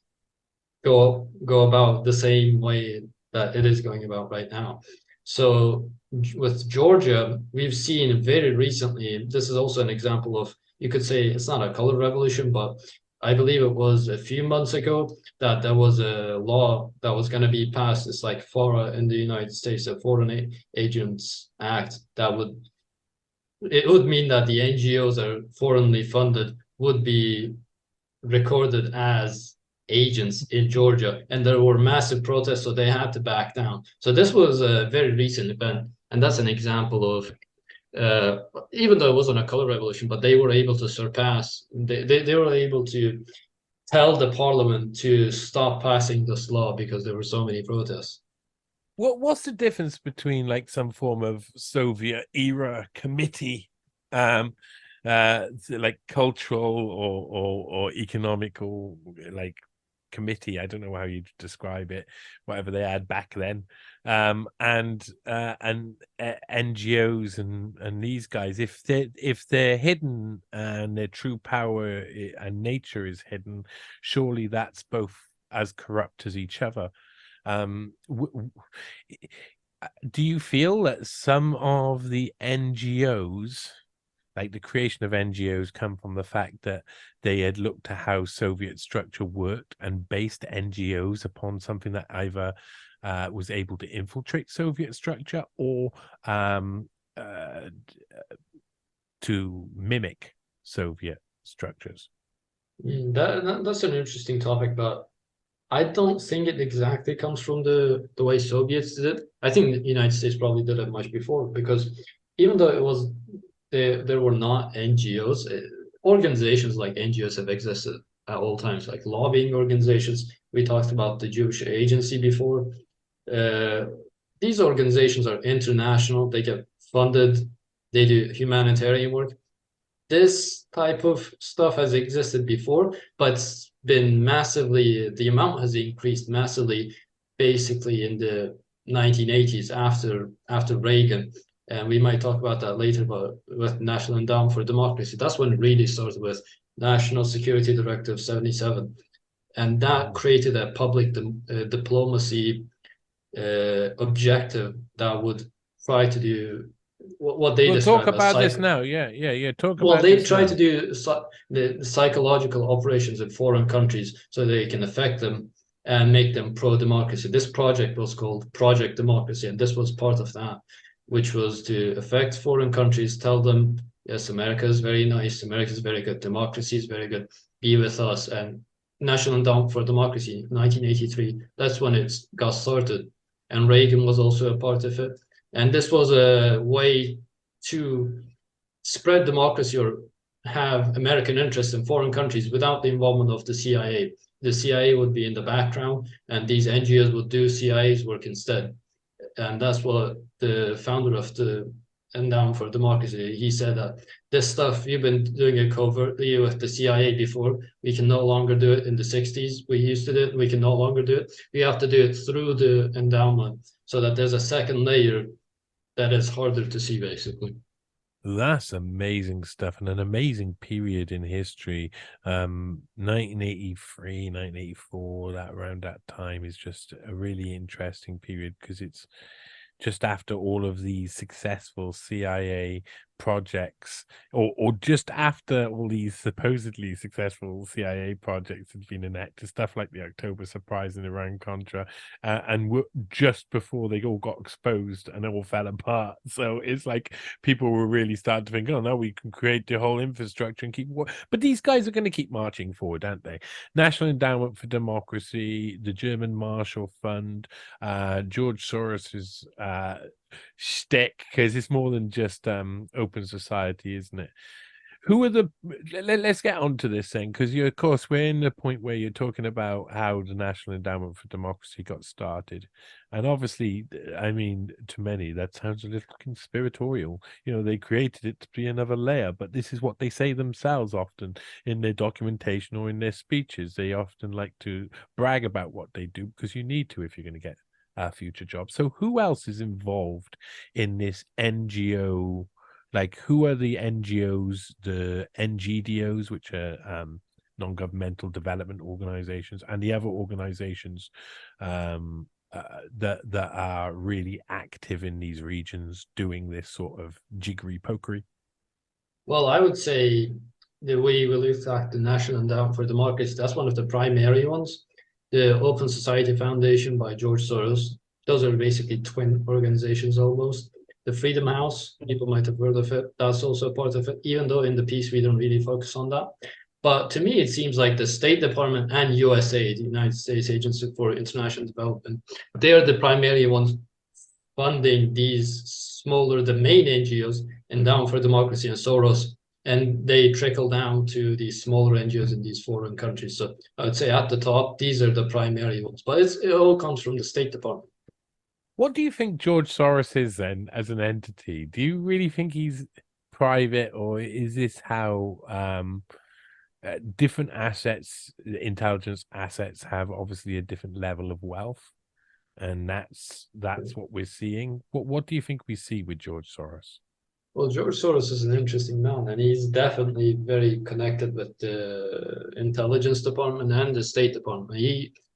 go about the same way that it is going about right now. So with Georgia, we've seen very recently, this is also an example of, you could say it's not a color revolution, but I believe it was a few months ago that there was a law that was going to be passed. It's like FORA in the United States, a Foreign Agents Act that would mean that the NGOs that are foreignly funded would be recorded as agents in Georgia, and there were massive protests, so they had to back down. So this was a very recent event, and that's an example of even though it wasn't a color revolution, but they were able to surpass. They were able to tell the parliament to stop passing this law because there were so many protests. What's the difference between like some form of Soviet era committee, like cultural or economical like committee? I don't know how you describe it, whatever they had back then, and NGOs and these guys, if they're hidden and their true power and nature is hidden, surely that's both as corrupt as each other. Um, do you feel that some of the NGOs, like the creation of NGOs, come from the fact that they had looked at how Soviet structure worked and based NGOs upon something that either was able to infiltrate Soviet structure or to mimic Soviet structures? That's an interesting topic, but I don't think it exactly comes from the way Soviets did it. I think the United States probably did it much before because even though it was there were not NGOs, organizations like NGOs have existed at all times, like lobbying organizations. We talked about the Jewish Agency before. Uh, these organizations are international. They get funded. They do humanitarian work. This type of stuff has existed before, but it's been massively, the amount has increased massively basically in the 1980s after Reagan. And we might talk about that later, but with National Endowment for Democracy, that's when it really started with National Security Directive 77. And that created a public diplomacy objective that would try to do what they We'll talk describe as about this now. Yeah. Talk well, about they this try to now. do the psychological operations in foreign countries so they can affect them and make them pro-democracy. This project was called Project Democracy, and this was part of that, which was to affect foreign countries, tell them, yes, America is very nice, America is very good, democracy is very good, be with us. And National Endowment for Democracy, 1983, that's when it got started. And Reagan was also a part of it. And this was a way to spread democracy or have American interests in foreign countries without the involvement of the CIA. The CIA would be in the background, and these NGOs would do CIA's work instead. And that's what the founder of the Endowment for Democracy, he said that this stuff you've been doing it covertly with the CIA before. We can no longer do it in the 60s. We used to do it. We can no longer do it. We have to do it through the endowment so that there's a second layer that is harder to see, basically. That's amazing stuff and an amazing period in history. 1983, 1984, that around that time is just a really interesting period because it's just after all of these successful CIA projects, or just after all these supposedly successful CIA projects had been enacted, stuff like the October Surprise and Iran-Contra, and just before they all got exposed and all fell apart. So it's like people were really starting to think, oh, no, we can create the whole infrastructure and keep. But these guys are going to keep marching forward, aren't they? National Endowment for Democracy, the German Marshall Fund, George Soros's shtick, because it's more than just open society, isn't it? Who are the let's get on to this thing, because you, of course, we're in the point where you're talking about how the National Endowment for Democracy got started, and obviously, I mean, to many that sounds a little conspiratorial. You know, they created it to be another layer, but this is what they say themselves often in their documentation or in their speeches. They often like to brag about what they do because you need to if you're going to get future jobs. So who else is involved in this NGO? Like, who are the NGOs, the NGDOs, which are non-governmental development organizations, and the other organizations that are really active in these regions doing this sort of jiggery pokery? Well, I would say the way we look at the National Endowment for Democracy, that's one of the primary ones. The Open Society Foundation by George Soros, those are basically twin organizations almost. The Freedom House, people might have heard of it. That's also part of it, even though in the piece we don't really focus on that. But to me, it seems like the State Department and USAID, the United States Agency for International Development, they are the primary ones funding these smaller, the main NGOs, Endowment for Democracy and Soros, and they trickle down to these smaller NGOs in these foreign countries. So I would say at the top, these are the primary ones, but it all comes from the State Department. What do you think George Soros is then as an entity? Do you really think he's private, or is this how different assets, intelligence assets, have obviously a different level of wealth, and that's what we're seeing? What do you think we see with George Soros? Well, George Soros is an interesting man, and he's definitely very connected with the intelligence department and the State Department.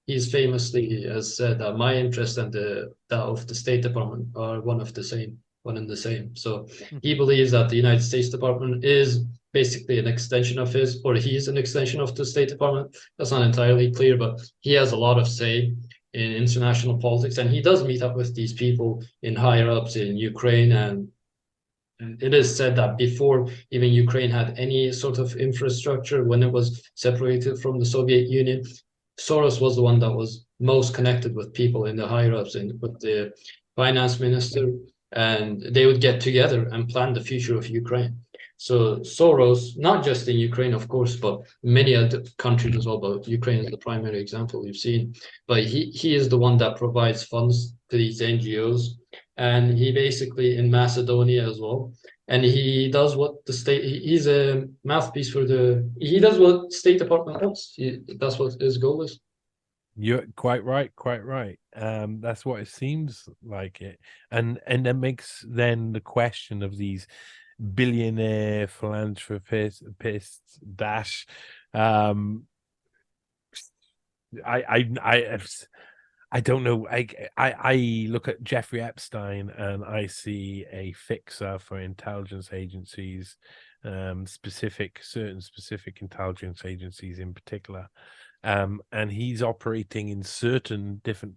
He's famously has said that my interest and that of the State Department are one and the same. So he believes that the United States Department is basically an extension of his, or he's an extension of the State Department. That's not entirely clear, but he has a lot of say in international politics, and he does meet up with these people in higher ups in Ukraine, and it is said that before even Ukraine had any sort of infrastructure, when it was separated from the Soviet Union, Soros was the one that was most connected with people in the higher ups and with the finance minister, and they would get together and plan the future of Ukraine. So Soros, not just in Ukraine, of course, but many other countries as well, but Ukraine is the primary example we've seen. But he is the one that provides funds to these NGOs, and he basically in Macedonia as well. And he does what the state. He's a mouthpiece for the. He does what State Department wants. That's what his goal is. You're quite right, quite right. That's what it seems like it, and that makes then the question of these billionaire philanthropists dash. I don't know. I look at Jeffrey Epstein and I see a fixer for intelligence agencies, certain specific intelligence agencies in particular. And he's operating in certain different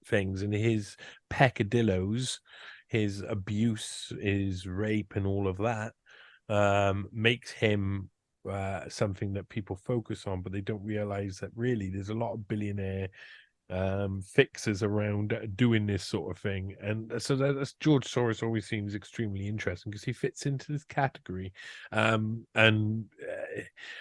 things, and his peccadillos, his abuse, his rape, and all of that makes him something that people focus on, but they don't realize that really there's a lot of billionaire fixers around doing this sort of thing. And so that's George Soros always seems extremely interesting because he fits into this category. And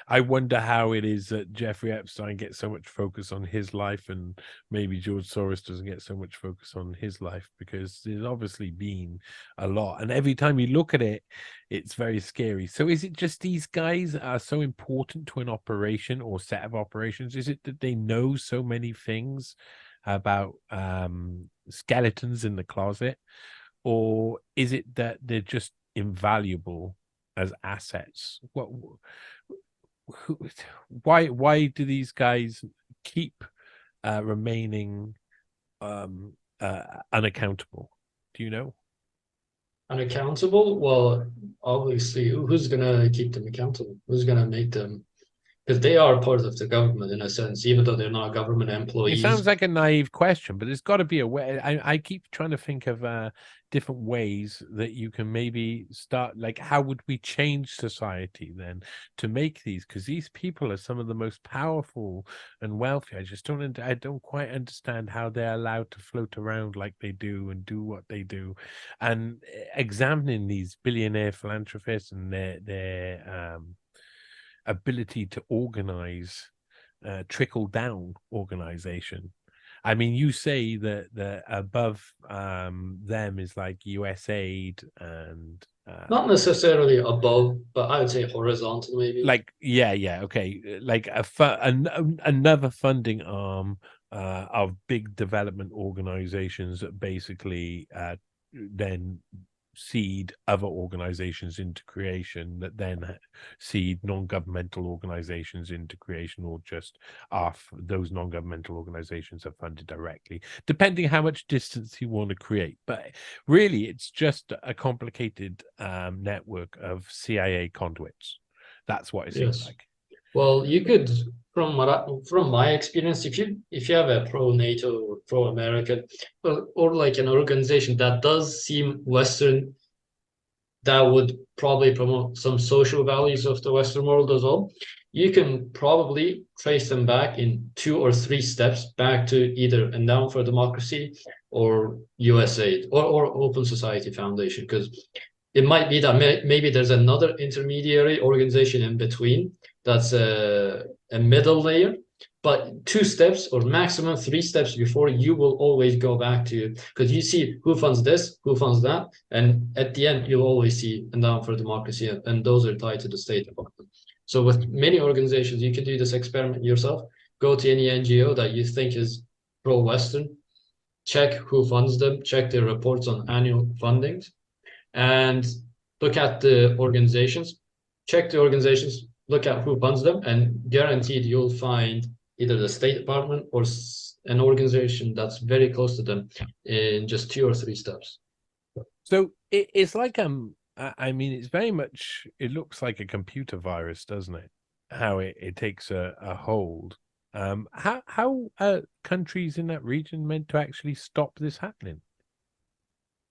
I wonder how it is that Jeffrey Epstein gets so much focus on his life and maybe George Soros doesn't get so much focus on his life, because there's obviously been a lot, and every time you look at it, it's very scary. So is it just these guys are so important to an operation or set of operations? Is it that they know so many things about skeletons in the closet, or is it that they're just invaluable as assets? Why do these guys keep remaining unaccountable? Do you know? Unaccountable? Well, obviously, who's gonna keep them accountable? Who's gonna make them? Because they are part of the government in a sense, even though they're not government It employees. sounds like a naive question, but there's got to be a way. I keep trying to think of different ways that you can maybe start. Like, how would we change society then to make these? Because these people are some of the most powerful and wealthy. I don't quite understand how they're allowed to float around like they do and do what they do. And examining these billionaire philanthropists and their ability to organize trickle down organization. I mean, you say that the above them is like USAID and Not necessarily above, but I would say horizontal, maybe. like okay, like another funding arm of big development organizations that basically then seed other organizations into creation, that then seed non-governmental organizations into creation, or just those non-governmental organizations are funded directly, depending how much distance you want to create. But really, it's just a complicated network of CIA conduits. That's what it seems Yes. like. Well, you could, from my experience, if you have a pro-NATO or pro-American, or like an organization that does seem Western, that would probably promote some social values of the Western world as well. You can probably trace them back in 2 or 3 steps back to either Endowment for Democracy or USAID or Open Society Foundation, because it might be that maybe there's another intermediary organization in between that's a middle layer, but 2 steps or maximum 3 steps before, you will always go back to, because you see who funds this, who funds that, and at the end you'll always see Endowment for Democracy, and those are tied to the State Department. So with many organizations, you can do this experiment yourself. Go to any NGO that you think is pro-Western, check who funds them, check their reports on annual fundings, and look at the organizations, check the organizations, look at who funds them, and guaranteed you'll find either the State Department or an organization that's very close to them in just 2 or 3 steps. So it's like I mean, it's very much, it looks like a computer virus, doesn't it? How it takes a hold. How are countries in that region meant to actually stop this happening?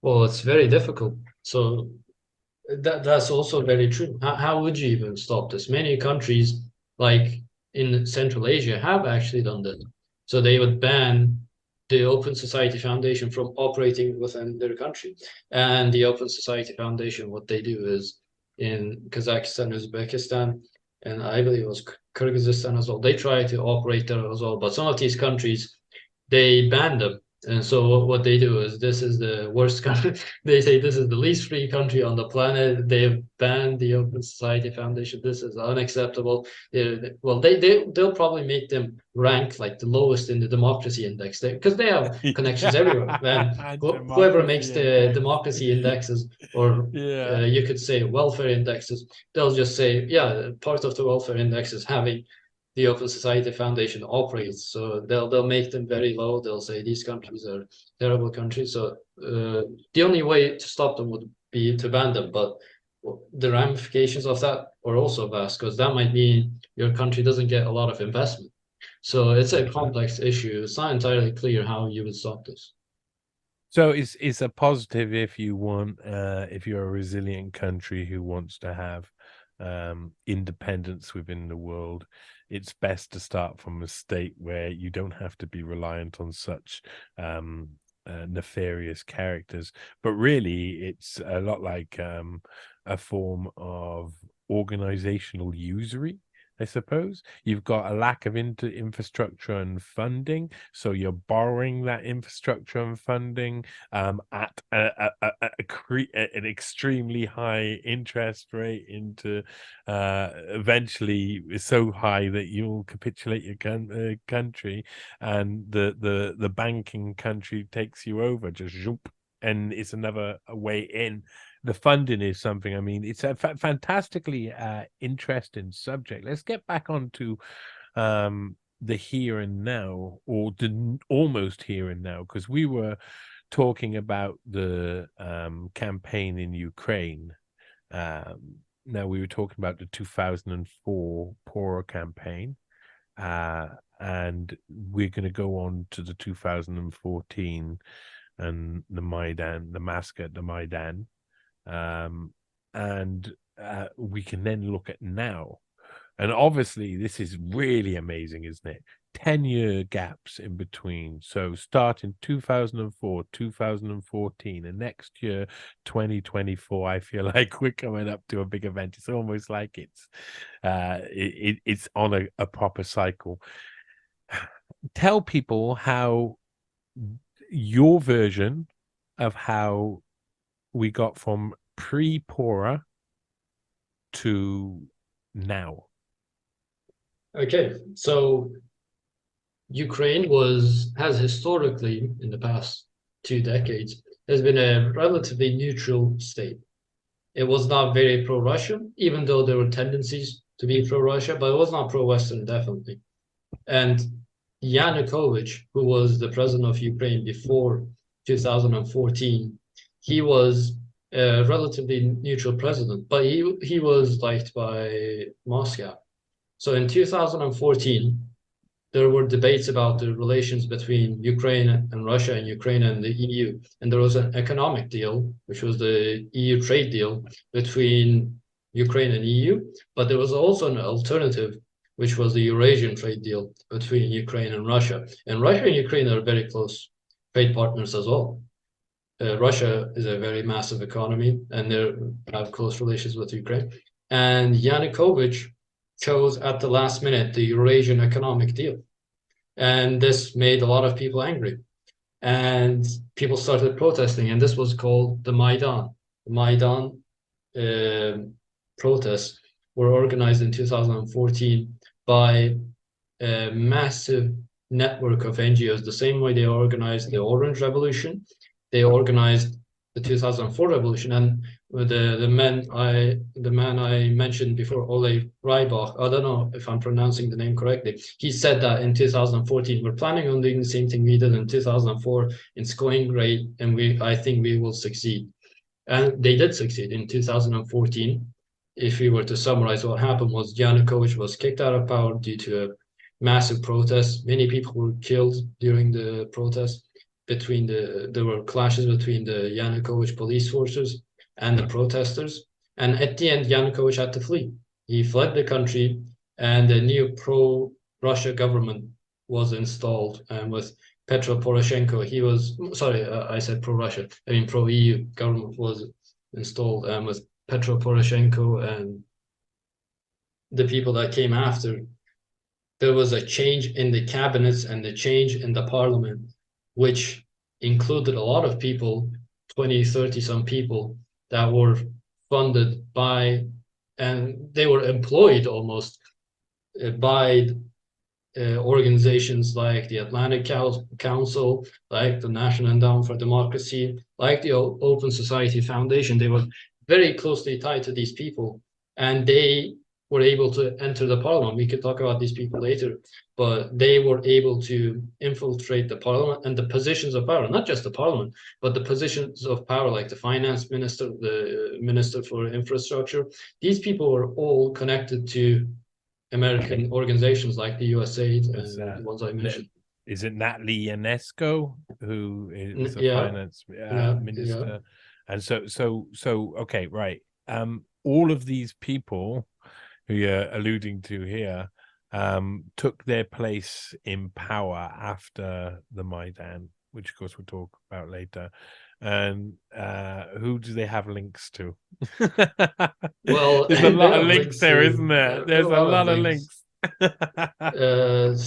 Well, it's very difficult. So that's also very true. How would you even stop this? Many countries, like in Central Asia, have actually done that. So they would ban the Open Society Foundation from operating within their country. And the Open Society Foundation, what they do is in Kazakhstan, Uzbekistan, and I believe it was Kyrgyzstan as well. They try to operate there as well. But some of these countries, they ban them. And so what they do is, this is the worst country. They say this is the least free country on the planet. They have banned the Open Society Foundation. This is unacceptable. They'll probably make them rank like the lowest in the democracy index, because they have connections everywhere. And whoever makes Democracy the index. democracy indexes, or Yeah. you could say welfare indexes, they'll just say, yeah, part of the welfare index is having the Open Society Foundation operates. So they'll make them very low. They'll say these countries are terrible countries. So the only way to stop them would be to ban them. But the ramifications of that are also vast, because that might mean your country doesn't get a lot of investment. So it's a complex issue. It's not entirely clear how you would stop this. So it's a positive if you want, if you're a resilient country who wants to have independence within the world. It's best to start from a state where you don't have to be reliant on such nefarious characters. But really, it's a lot like a form of organizational usury, I suppose. You've got a lack of infrastructure and funding, so you're borrowing that infrastructure and funding at an extremely high interest rate, into eventually so high that you'll capitulate your country, and the banking country takes you over, just zoop, and it's another way in. The funding is something, I mean, it's a fantastically interesting subject. Let's get back onto the here and now, or the almost here and now, because we were talking about the campaign in Ukraine. Now we were talking about the 2004 Pora campaign, and we're going to go on to the 2014 and the Maidan, the massacre at the Maidan. And we can then look at now. And obviously, this is really amazing, isn't it? 10-year gaps in between. So start in 2004, 2014, and next year, 2024, I feel like we're coming up to a big event. It's almost like it's on a proper cycle. Tell people how your version of how we got from pre-Pora to now. Okay, so Ukraine has historically, in the past 2 decades, has been a relatively neutral state. It was not very pro-Russian, even though there were tendencies to be pro-Russia, but it was not pro-Western, definitely. And Yanukovych, who was the president of Ukraine before 2014, he was a relatively neutral president, but he was liked by Moscow. So in 2014, there were debates about the relations between Ukraine and Russia and Ukraine and the EU. And there was an economic deal, which was the EU trade deal between Ukraine and EU. But there was also an alternative, which was the Eurasian trade deal between Ukraine and Russia. And Russia and Ukraine are very close trade partners as well. Russia is a very massive economy and they have close relations with Ukraine. And Yanukovych chose at the last minute the Eurasian economic deal. And this made a lot of people angry. And people started protesting, and this was called the Maidan. The Maidan protests were organized in 2014 by a massive network of NGOs, the same way they organized the Orange Revolution, they organized the 2004 revolution, and the man I mentioned before, Ole Rybach, I don't know if I'm pronouncing the name correctly. He said that in 2014, we're planning on doing the same thing we did in 2004. It's going great, and I think we will succeed. And they did succeed in 2014. If we were to summarize what happened was Yanukovych was kicked out of power due to a massive protest. Many people were killed during the protest. There were clashes between the Yanukovych police forces and the protesters. And at the end, Yanukovych had to flee. He fled the country, and a new pro-Russia government was installed. And with Petro Poroshenko, I said pro-Russia, I mean pro-EU government was installed. And with Petro Poroshenko and the people that came after, there was a change in the cabinets and the change in the parliament, which included a lot of people, 20, 30 some people that were funded by, and they were employed almost by organizations like the Atlantic Council, like the National Endowment for Democracy, like the Open Society Foundation. They were very closely tied to these people, and they were able to enter the parliament. We could talk about these people later, but they were able to infiltrate the parliament and the positions of power, not just the parliament, but the positions of power like the finance minister, the minister for infrastructure. These people were all connected to American organizations like the USAID and the ones I mentioned. Is it Natalie Ionesco, who is the finance minister? Yeah. And so okay, right. All of these people who you're alluding to here took their place in power after the Maidan, which of course we'll talk about later. And who do they have links to? Well, there's a lot of links there, isn't there? There's a lot of links.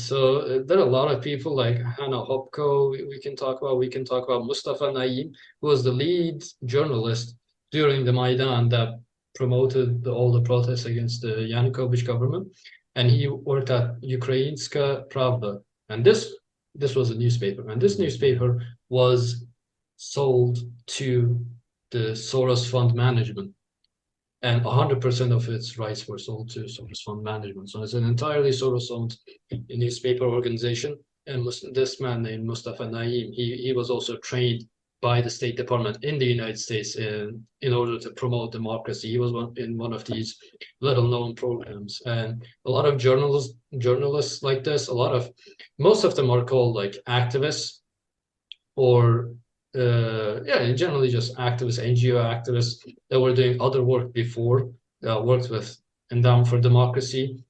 So there are a lot of people like Hannah Hopko. We can talk about Mustafa Naim, who was the lead journalist during the Maidan that promoted all the protests against the Yanukovych government, and he worked at Ukrainska Pravda, and this was a newspaper, and this newspaper was sold to the Soros Fund Management, and 100% of its rights were sold to Soros Fund Management. So it's an entirely Soros-owned newspaper organization. And this man named Mustafa Naim, he was also trained by the State Department in the United States in order to promote democracy. He was in one of these little-known programs. And a lot of journalists like this, most of them are called like activists or generally just activists, NGO activists that were doing other work before, worked with Endowment for Democracy.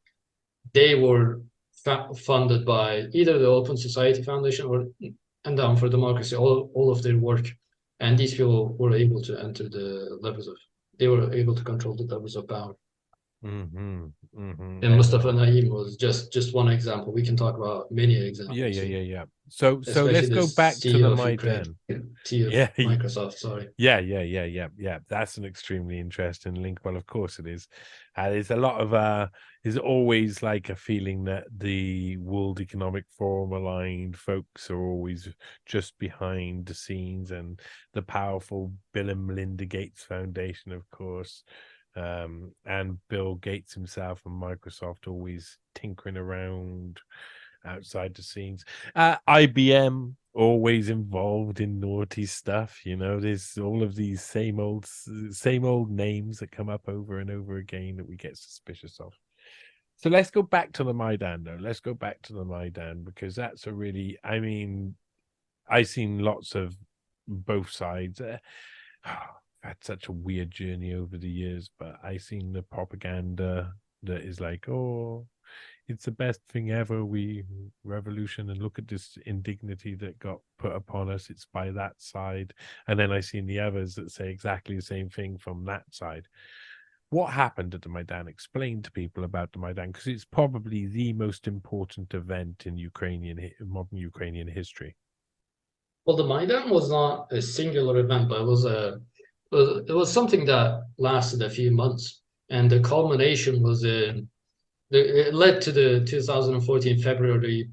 They were funded by either the Open Society Foundation or Endowment for Democracy, all of their work. And these people were able to enter they were able to control the levels of power. And And Mustafa Naim was just one example. We can talk about many examples here, yeah. So especially let's the go back to the CEO of Ukraine, Maidan. CEO of Yeah, Microsoft. Sorry. yeah. That's an extremely interesting link. Well, of course it is. There's a lot of there's always like a feeling that the World Economic Forum aligned folks are always just behind the scenes, and the powerful Bill and Melinda Gates Foundation, of course, and Bill Gates himself and Microsoft always tinkering around outside the scenes. IBM always involved in naughty stuff. There's all of these same old names that come up over and over again that we get suspicious of. So let's go back to the Maidan, though. Let's go back to the Maidan, because that's a really, I mean, I've seen lots of both sides. I've had such a weird journey over the years, but I've seen the propaganda that is like, oh, it's the best thing ever. We revolution, and look at this indignity that got put upon us. It's by that side. And then I seen the others that say exactly the same thing from that side. What happened at the Maidan? Explain to people about the Maidan, because it's probably the most important event in modern Ukrainian history. Well, the Maidan was not a singular event, but it was something that lasted a few months, and the culmination was it led to the 2014 February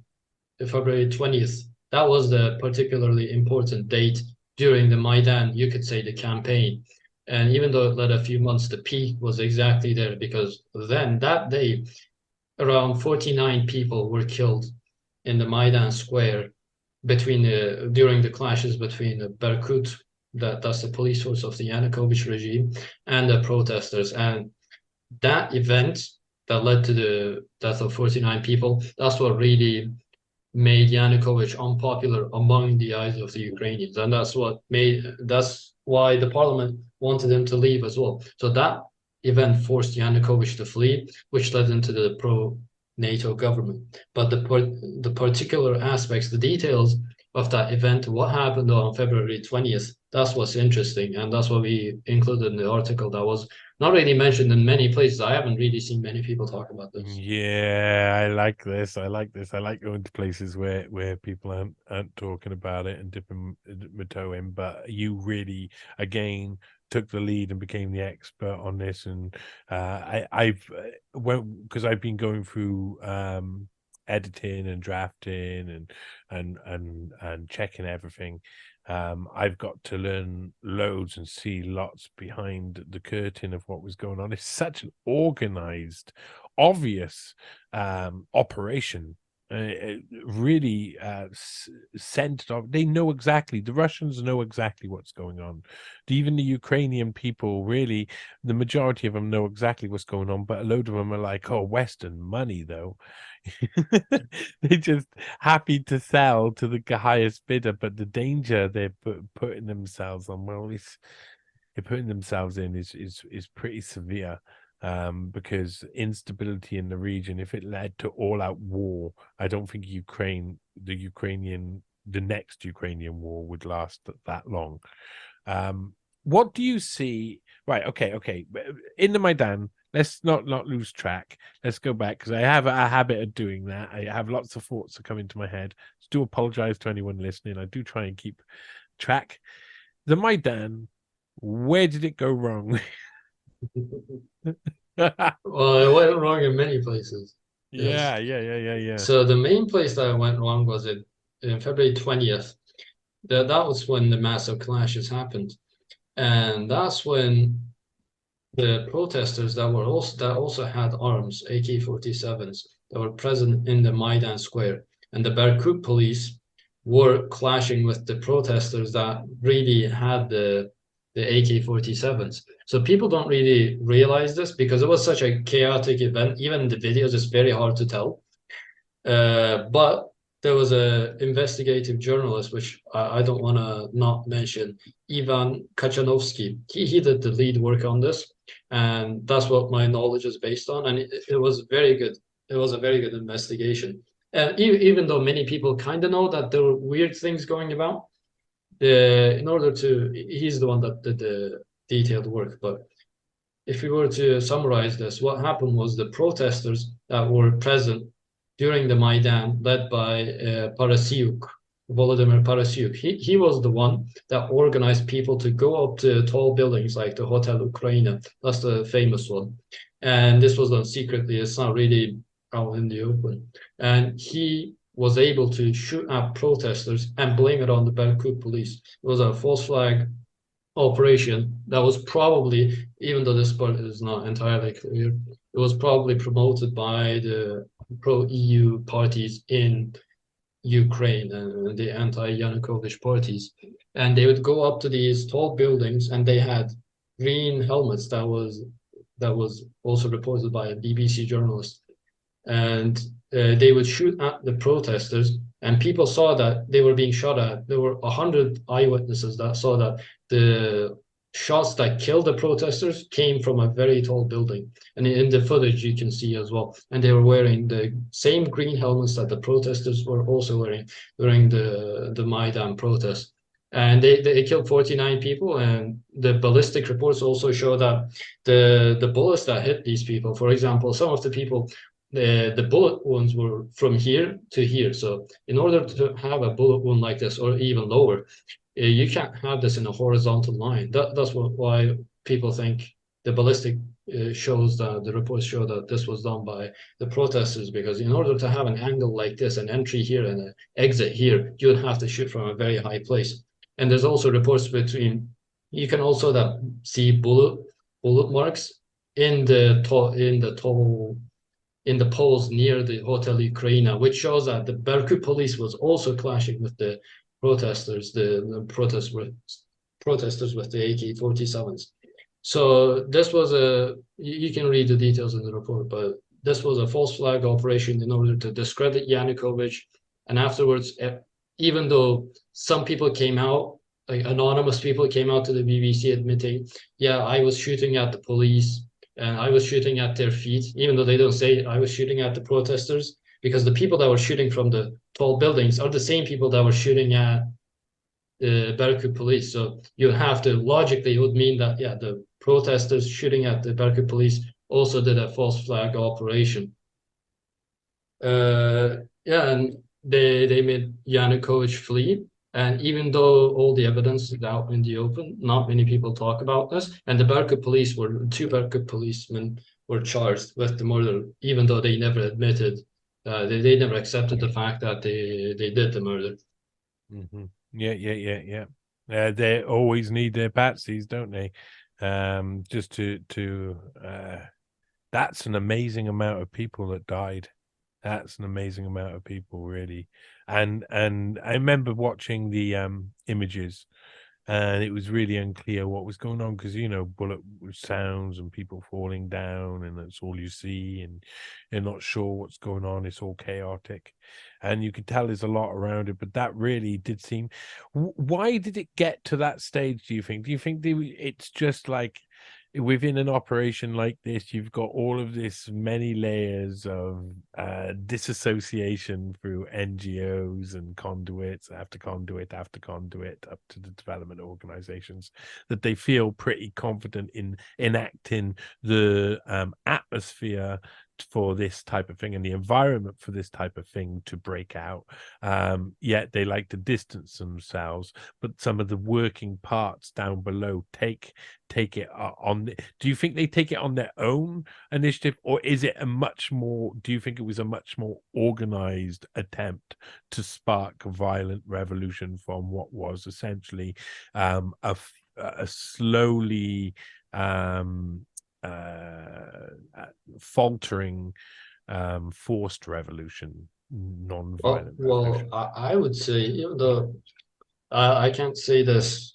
20th. That was the particularly important date during the Maidan, you could say the campaign. And even though it led a few months, the peak was exactly there, because then that day, around 49 people were killed in the Maidan Square during the clashes between the Berkut, that's the police force of the Yanukovych regime, and the protesters. And that event that led to the death of 49 people, that's what really made Yanukovych unpopular among the eyes of the Ukrainians. And that's why the parliament wanted him to leave as well. So that event forced Yanukovych to flee, which led into the pro-NATO government. But the particular aspects, the details of that event, what happened on February 20th, that's what's interesting. And that's what we included in the article that was not really mentioned in many places. I haven't really seen many people talk about this. Yeah, I like this. I like this. I like going to places where people aren't talking about it and dipping my toe in. But you really, again, took the lead and became the expert on this. And I've because I've been going through editing and drafting and checking everything. I've got to learn loads and see lots behind the curtain of what was going on. It's such an organized, obvious operation. Really centered on. They know exactly. The Russians know exactly what's going on. Even the Ukrainian people, really, the majority of them know exactly what's going on. But a load of them are like, "Oh, Western money, though." They're just happy to sell to the highest bidder, but the danger they're putting themselves on, well, they're putting themselves in is pretty severe. Because instability in the region, if it led to all-out war, I don't think the next Ukrainian war would last that long. What do you see? Right, okay. In the Maidan, let's not lose track. Let's go back, because I have a habit of doing that. I have lots of thoughts that come into my head. I do apologize to anyone listening. I do try and keep track. The Maidan, where did it go wrong? Well, it went wrong in many places. Yes. Yeah. So the main place that went wrong was in February 20th. That was when the massive clashes happened. And that's when the protesters that also had arms, AK-47s, that were present in the Maidan Square. And the Berkut police were clashing with the protesters that really had the AK-47s. So people don't really realize this because it was such a chaotic event. Even in the videos, it's very hard to tell. But there was a investigative journalist, which I don't want to not mention, Ivan Kachanovsky. He did the lead work on this, and that's what my knowledge is based on. And it was very good. It was a very good investigation. And even though many people kind of know that there were weird things going about, he's the one that did the detailed work. But if we were to summarize this, what happened was the protesters that were present during the Maidan, led by Parasiuk, Volodymyr Parasiuk, he was the one that organized people to go up to tall buildings like the Hotel Ukraine. That's the famous one. And this was done secretly. It's not really out in the open. And he was able to shoot at protesters and blame it on the Berkut police. It was a false flag operation that was probably, even though this part is not entirely clear, it was probably promoted by the pro-EU parties in Ukraine and the anti-Yanukovych parties. And they would go up to these tall buildings and they had green helmets. That was also reported by a BBC journalist. And they would shoot at the protesters, and people saw that they were being shot at. There were 100 eyewitnesses that saw that the shots that killed the protesters came from a very tall building. And in the footage, you can see as well. And they were wearing the same green helmets that the protesters were also wearing during the Maidan protest. And they killed 49 people. And the ballistic reports also show that the bullets that hit these people, for example, some of the people, the bullet wounds were from here to here. So in order to have a bullet wound like this, or even lower, you can't have this in a horizontal line. That's why people think the ballistic shows that the reports show that this was done by the protesters, because in order to have an angle like this, an entry here and an exit here, you would have to shoot from a very high place. And there's also reports between, you can also see bullet marks in the poles near the Hotel Ukraine, which shows that the Berkut police was also clashing with the protesters, the protesters with the AK-47s. So this was you can read the details in the report, but this was a false flag operation in order to discredit Yanukovych. And afterwards, even though some people came out, like anonymous people came out to the BBC admitting, yeah, I was shooting at the police and I was shooting at their feet, even though they don't say I was shooting at the protesters, because the people that were shooting from the tall buildings are the same people that were shooting at the Berkut police. So you have to, logically, it would mean that, yeah, the protesters shooting at the Berkut police also did a false flag operation. Yeah, and they made Yanukovych flee. And even though all the evidence is out in the open, not many people talk about this. And the Berkut police two Berkut policemen were charged with the murder, even though they never admitted, they never accepted the fact that they did the murder. Mm-hmm. Yeah. They always need their patsies, don't they? Just to that's an amazing amount of people that died. That's an amazing amount of people, really. And I remember watching the images, and it was really unclear what was going on, because bullet sounds and people falling down, and that's all you see, and you're not sure what's going on. It's all chaotic, and you could tell there's a lot around it. But that really did seem. Why did it get to that stage, do you think? Do you think it's just like, within an operation like this, you've got all of this many layers of disassociation through NGOs and conduits after conduit after conduit up to the development organizations, that they feel pretty confident in enacting the atmosphere for this type of thing and the environment for this type of thing to break out, yet they like to distance themselves. But some of the working parts down below take it on. Do you think they take it on their own initiative, or is it do you think it was a much more organized attempt to spark a violent revolution from what was essentially a slowly faltering forced revolution, non-violent revolution? I would say, even though I can't say this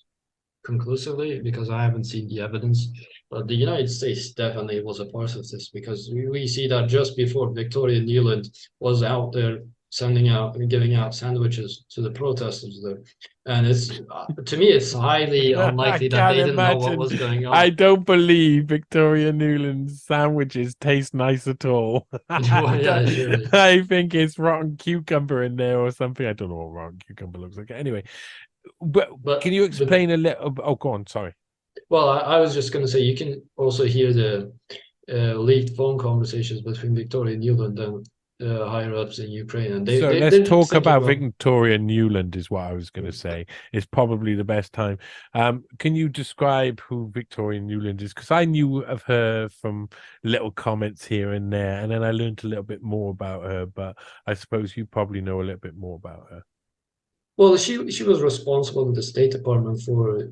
conclusively because I haven't seen the evidence, but the United States definitely was a part of this, because we see that just before Victoria Nuland was out there sending out and giving out sandwiches to the protesters there. And it's to me, it's highly I unlikely that can't they didn't know what imagine. was going I on. don't believe Victoria Nuland's sandwiches taste nice at all. Well, yeah, surely. I think it's rotten cucumber in there or something. I don't know what rotten cucumber looks like. Anyway, but can But you the explain a little? Oh, go on. Sorry. Well, I was just going to say you can also hear the leaked phone conversations between Victoria Nuland and higher ups in Ukraine, and So let's they're just talk thinking about about. Victoria Newland is what I was going to say. It's probably the best time. Can you describe who Victoria Newland is? Because I knew of her from little comments here and there, and then I learned a little bit more about her, but I suppose you probably know a little bit more about her. Well, she was responsible in the State Department for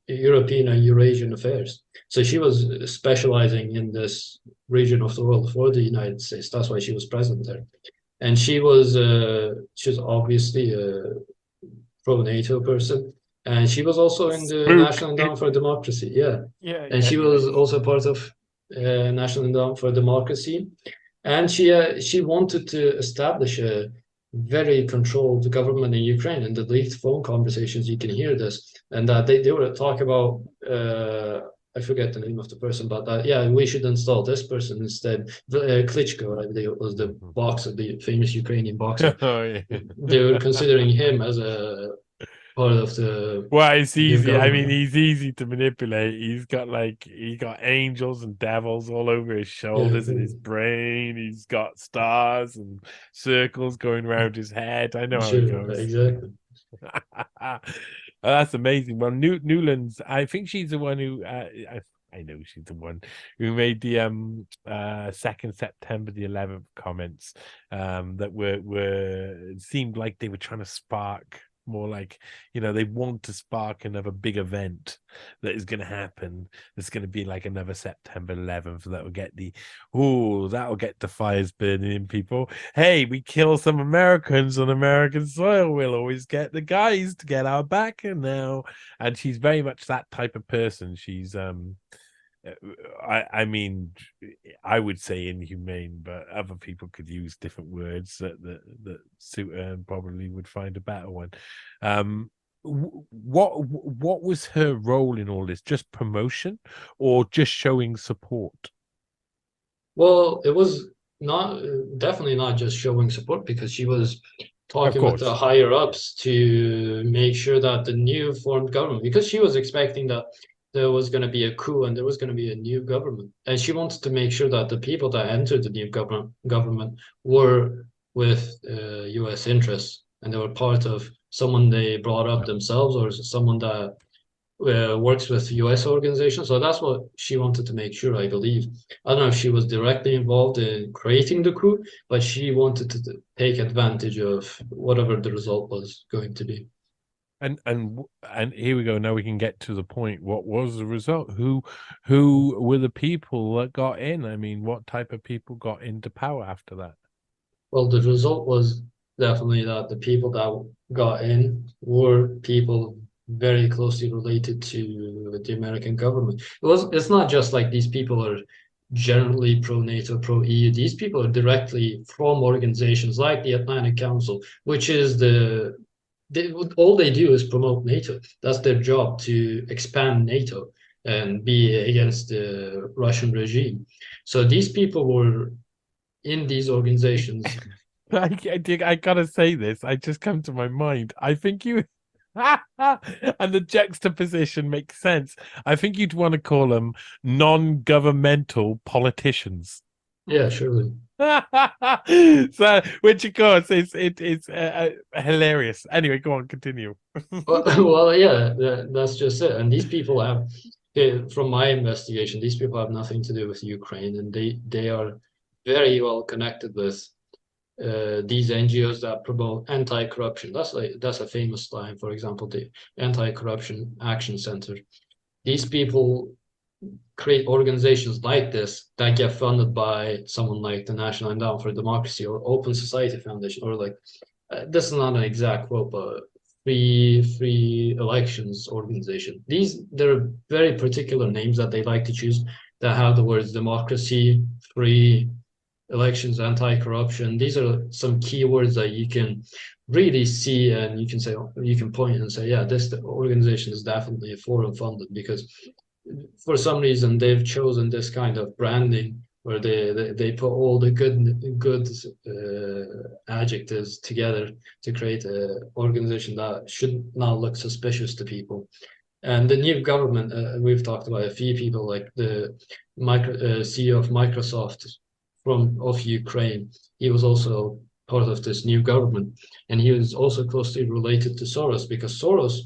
European and Eurasian affairs. So she was specializing in this region of the world for the United States. That's why she was present there. And she was obviously a pro-NATO person, and she was also in the Spook. National Endowment for Democracy. Yeah, Yeah, and yeah, she yeah. was also part of National Endowment for Democracy, and she wanted to establish a very controlled government in Ukraine. And the leaked phone conversations, you can hear this, and that they were talking about. I forget the name of the person, but yeah, we should install this person instead. Klitschko, I believe, was the Mhm. boxer, the famous Ukrainian boxer. Oh, yeah. They were considering him as a part of the Well, it's new easy. I mean, government. he's easy to manipulate. He got angels and devils all over his Yeah, shoulders and his brain. He's got stars and circles going around his head. I know how it sure, goes. exactly. Oh, that's amazing. Well, Newlands, I think she's the one who I know she's the one who made the 2nd September the 11th comments that were seemed like they were trying to spark more like, they want to spark another big event that is going to happen. It's going to be like another September 11th that'll get the fires burning in people. Hey, we kill some Americans on American soil, we'll always get the guys to get our back in now. And she's very much that type of person. She's I mean, I would say inhumane, but other people could use different words that suit her and probably would find a better one. What was her role in all this? Just promotion or just showing support? Well, it was not definitely not just showing support, because she was Of talking with the course. higher ups to make sure that the new formed government, because she was expecting that there was going to be a coup and there was going to be a new government, and she wanted to make sure that the people that entered the new government were with U.S. interests, and they were part of someone they brought up themselves, or someone that works with US organizations. So that's what she wanted to make sure, I believe. I don't know if she was directly involved in creating the coup, but she wanted to take advantage of whatever the result was going to be. And here we go. Now we can get to the point. What was the result? Who were the people that got in? I mean, what type of people got into power after that? Well, the result was definitely that the people that got in were people very closely related to the American government. It's not just like these people are generally pro NATO, pro EU. These people are directly from organizations like the Atlantic Council, which is all they do is promote NATO. That's their job, to expand NATO and be against the Russian regime. So these people were in these organizations. I gotta say this. I just come to my mind. I think you, and the juxtaposition makes sense. I think you'd want to call them non-governmental politicians. Yeah, surely. So, which of course it's hilarious. Anyway, go on, continue. Well, yeah, that's just it. And these people have, from my investigation, these people have nothing to do with Ukraine, and they are very well connected with these NGOs that promote anti-corruption. That's a famous line, for example, the Anti-Corruption Action Center. These people create organizations like this that get funded by someone like the National Endowment for Democracy or Open Society Foundation, or like this is not an exact quote, but free elections organization. There are very particular names that they like to choose that have the words democracy, free elections, anti-corruption. These are some keywords that you can really see, and you can say, you can point and say, yeah, this organization is definitely foreign funded, because for some reason they've chosen this kind of branding where they put all the good adjectives together to create an organization that should not look suspicious to people. And the new government, we've talked about a few people, like the CEO of Microsoft of Ukraine. He was also part of this new government, and he was also closely related to Soros because Soros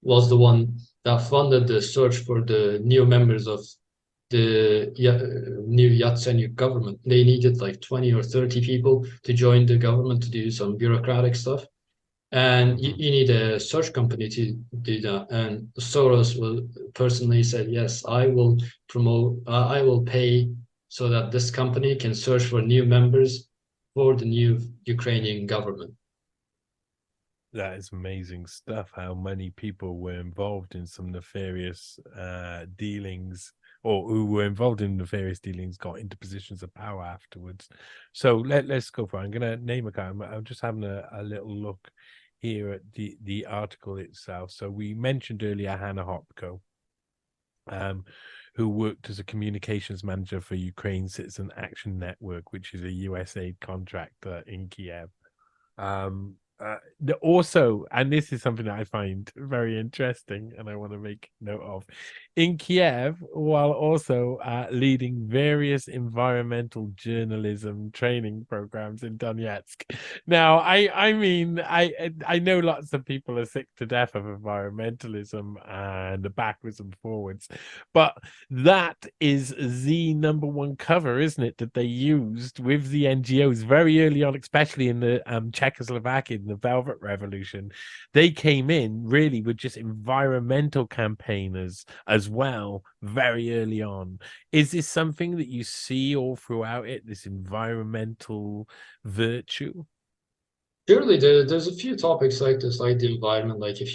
was the one that funded the search for the new members of the new Yatsenyuk government. They needed like 20 or 30 people to join the government to do some bureaucratic stuff. And you need a search company to do that. And Soros will personally said, yes, I will I will pay so that this company can search for new members for the new Ukrainian government. That is amazing stuff. How many people were involved in some nefarious dealings, or who were involved in nefarious dealings, got into positions of power afterwards. So let's go for it. I'm going to name a guy. I'm just having a little look here at the article itself. So we mentioned earlier Hannah Hopko, who worked as a communications manager for Ukraine Citizen Action Network, which is a USAID contractor in Kiev. Also, and this is something that I find very interesting and I want to make note of, in Kiev, while also leading various environmental journalism training programs in Donetsk. Now, I mean, I know lots of people are sick to death of environmentalism and the backwards and forwards, but that is the #1 cover, isn't it, that they used with the NGOs very early on, especially in the Czechoslovakia, in the Velvet Revolution. They came in really with just environmental campaigners as well very early on. Is this something that you see all throughout it, this environmental virtue? Surely there's a few topics like this, like the environment. Like if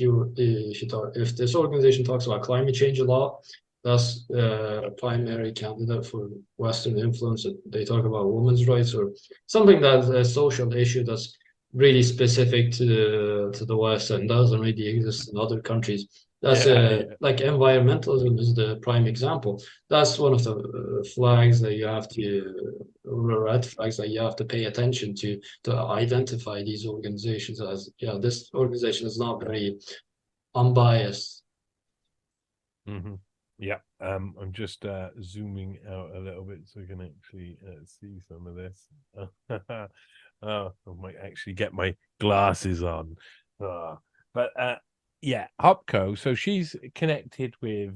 this organization talks about climate change a lot, that's a primary candidate for Western influence. They talk about women's rights or something that's a social issue that's really specific to the West and doesn't really exist in other countries. That's Yeah. like environmentalism is the prime example. That's one of the flags that you have to red flags that you have to pay attention to identify these organizations as, yeah, this organization is not very unbiased. Mm-hmm. Yeah. I'm just zooming out a little bit so we can actually see some of this. Oh, I might actually get my glasses on. But yeah, Hopco. So she's connected with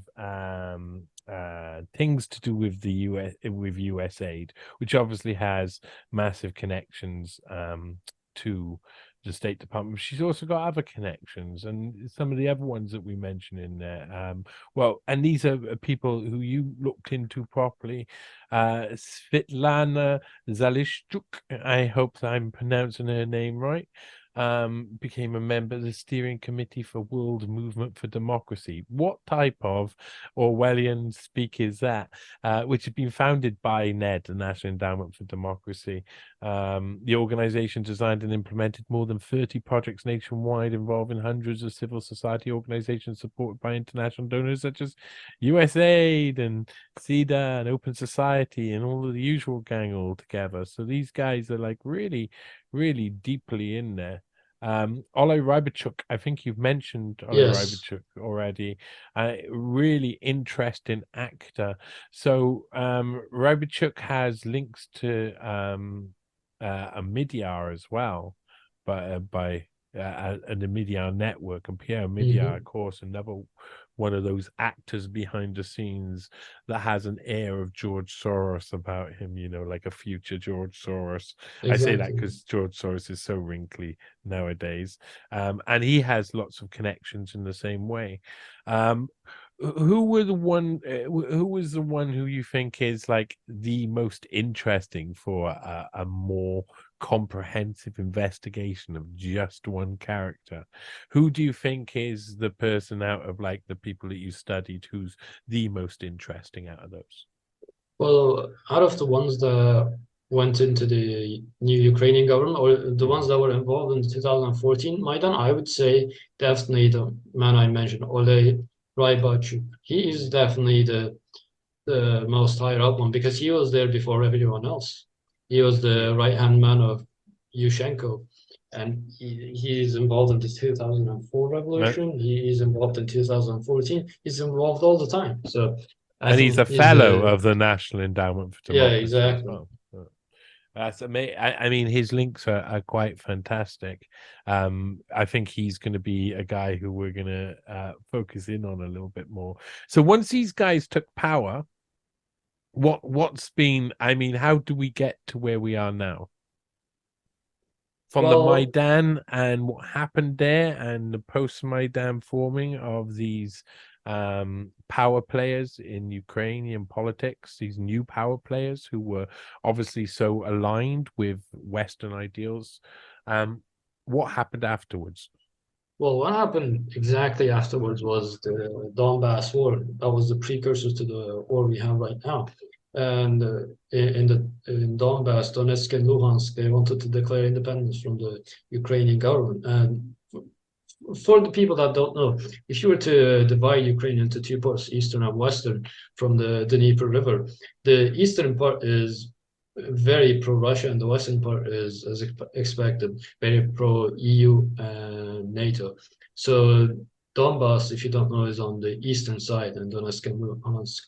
things to do with the with USAID, which obviously has massive connections to the State Department. She's also got other connections, and some of the other ones that we mentioned in there. Well, and these are people who you looked into properly. Svitlana Zalishchuk, I hope I'm pronouncing her name right, became a member of the steering committee for World Movement for Democracy. What type of Orwellian speak is that? Which had been founded by NED, the National Endowment for Democracy. The organization designed and implemented more than 30 projects nationwide involving hundreds of civil society organizations supported by international donors such as USAID and CEDA and Open Society and all of the usual gang all together. So these guys are like really, really deeply in there. Ole Ryberchuk, I think you've mentioned Ole Yes, Ryberchuk already. Really interesting actor. So Ryberchuk has links to a Midyar as well, by and the Midyar network, and Pierre Midyar, of course, another one of those actors behind the scenes that has an air of George Soros about him, like a future George Soros. I say that exactly. because George Soros is so wrinkly nowadays, and he has lots of connections in the same way. Who were the one? Who was the one who you think is like the most interesting for a more comprehensive investigation of just one character? Who do you think is the person out of like the people that you studied who's the most interesting out of those? Well, out of the ones that went into the new Ukrainian government or the ones Mhm. that were involved in 2014 Maidan, I would say definitely the man I mentioned, Ole Ryabachuk. He is definitely the most higher up one because he was there before everyone else. He was Yeah. the right hand man of Yushchenko. and he's involved in the 2004 revolution. He's involved in 2014. He's involved all the time. So I And he's think a he's fellow the of the National Endowment for yeah, Democracy as exactly. well. That's amazing. I mean, his links are quite fantastic. I think he's going to be a guy who we're going to focus in on a little bit more. So once these guys took power, what's been? I mean, how do we get to where we are now? From the Well, Maidan and what happened there, and the post-Maidan forming of these power players in Ukrainian politics, these new power players who were obviously so aligned with Western ideals. What happened afterwards? well, what happened exactly afterwards was the Donbass War. That was the precursor to the war we have right now. And in Donbass, Donetsk and Luhansk, they wanted to declare independence from the Ukrainian government. And for the people that don't know, if you were to divide Ukraine into two parts, eastern and western, from the Dnieper River, the eastern part is very pro-Russia, and the western part is, as expected, very pro-EU and NATO. So Donbass, if you don't know, is on the eastern side, and Donetsk and Luhansk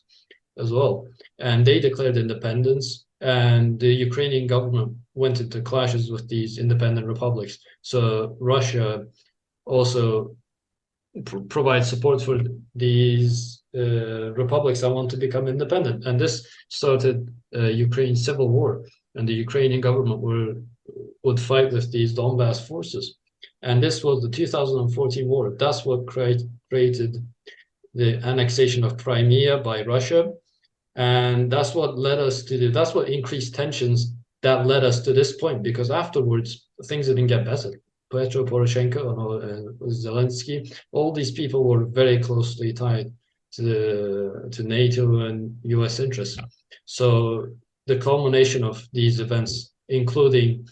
as well. And they declared independence, and the Ukrainian government went into clashes with these independent republics. So Russia also provide support for these republics that want to become independent. And this started Ukraine's civil war, and the Ukrainian government would fight with these Donbass forces. And this was the 2014 war. That's what created the annexation of Crimea by Russia, and that's what led us to that's what increased tensions that led us to this point, because afterwards things didn't get better. Petro Poroshenko and Zelensky, all these people were very closely tied to NATO and US interests. So the culmination of these events, including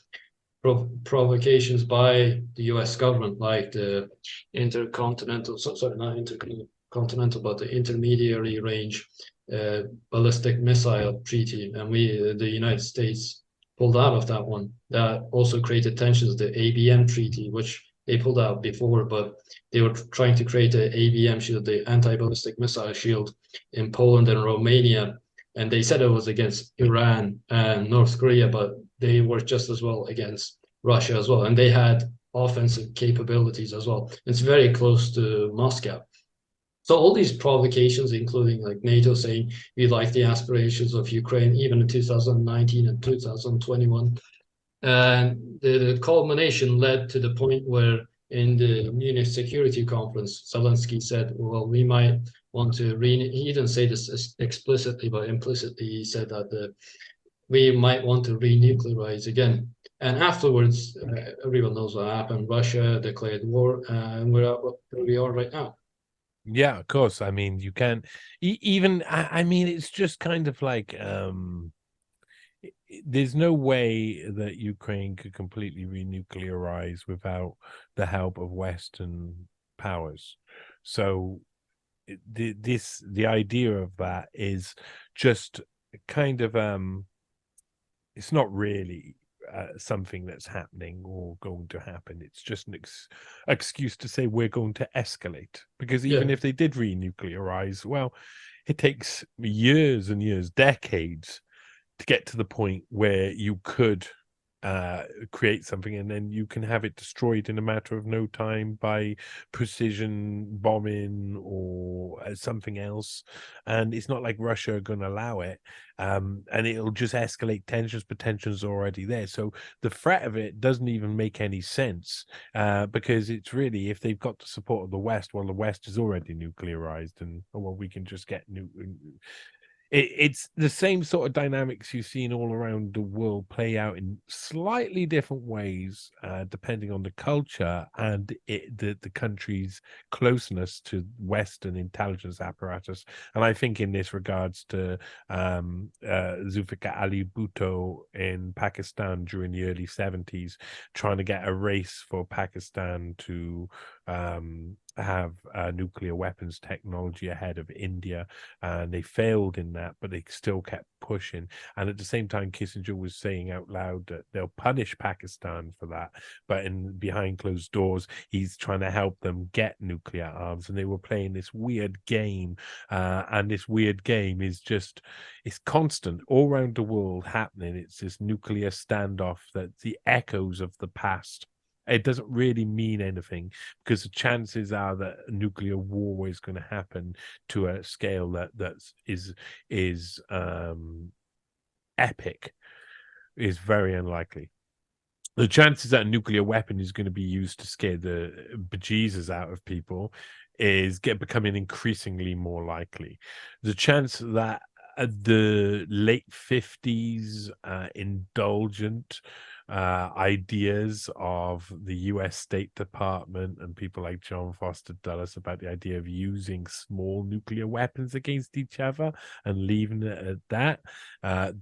provocations by the US government, like the intercontinental, sorry, not intercontinental, but the intermediary range ballistic missile treaty, and the United States pulled out of that one. That also created tensions. The ABM treaty, which they pulled out before, but they were trying to create the ABM shield, the anti-ballistic missile shield, in Poland and Romania, and they said it was against Iran and North Korea, but they were just as well against Russia as well, and they had offensive capabilities as well. It's very close to Moscow. So all these provocations, including like NATO saying we like the aspirations of Ukraine, even in 2019 and 2021, and the culmination led to the point where in the Munich Security Conference, Zelensky said, well, we might want to he didn't say this explicitly, but implicitly he said that we might want to renuclearize again. And afterwards, everyone knows what happened. Russia declared war, and we're where we are right now. Yeah, of course. I mean, you can even. I mean, it's just kind of like there's no way that Ukraine could completely renuclearize without the help of Western powers. So the idea of that is just kind of it's not really something that's happening or going to happen. It's just an excuse to say we're going to escalate, because even Yeah. if they did renuclearize, well, it takes years and years, decades to get to the point where you could create something and then you can have it destroyed in a matter of no time by precision bombing or something else. And it's not like Russia are going to allow it. And it'll just escalate tensions, but tensions are already there. So the threat of it doesn't even make any sense, because it's really, if they've got the support of the West, well, the West is already nuclearized, and well, we can just get it's the same sort of dynamics you've seen all around the world play out in slightly different ways, depending on the culture and the country's closeness to Western intelligence apparatus. And I think in this regards to Zulfikar Ali Bhutto in Pakistan during the early 70s, trying to get a race for Pakistan to have nuclear weapons technology ahead of India, and they failed in that, but they still kept pushing. And at the same time, Kissinger was saying out loud that they'll punish Pakistan for that, but in behind closed doors, he's trying to help them get nuclear arms. And they were playing this weird game, and this weird game is just, it's constant all around the world happening. It's this nuclear standoff, that the echoes of the past. It doesn't really mean anything, because the chances are that a nuclear war is going to happen to a scale that is epic, is very unlikely. The chances that a nuclear weapon is going to be used to scare the bejesus out of people is becoming increasingly more likely. The chance that the late 50s indulgent ideas of the US State Department and people like John Foster Dulles about the idea of using small nuclear weapons against each other and leaving it at that,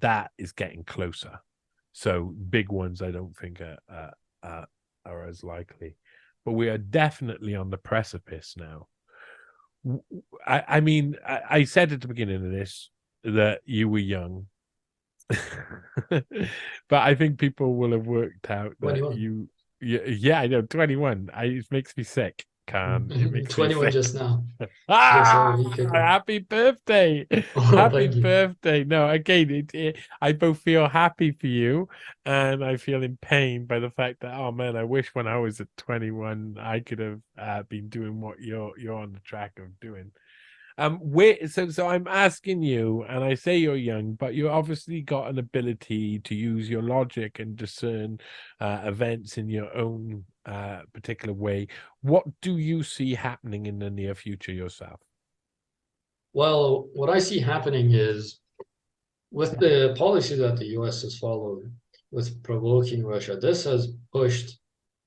that is getting closer. So big ones, I don't think are as likely, but we are definitely on the precipice now. I mean, I said at the beginning of this that you were young, but I think people will have worked out that 21. yeah, I know, 21. It makes me sick, Kaan. It makes 21 me sick. just now. Just a Ah, week ago. happy birthday. Oh, Happy thank you. birthday. No, again, I both feel happy for you and I feel in pain by the fact that, oh man, I wish when I was at 21 I could have been doing what you're on the track of doing. So I'm asking you, and I say you're young, but you obviously got an ability to use your logic and discern events in your own particular way. What do you see happening in the near future yourself? Well, what I see happening is, with the policy that the US has followed with provoking Russia, this has pushed,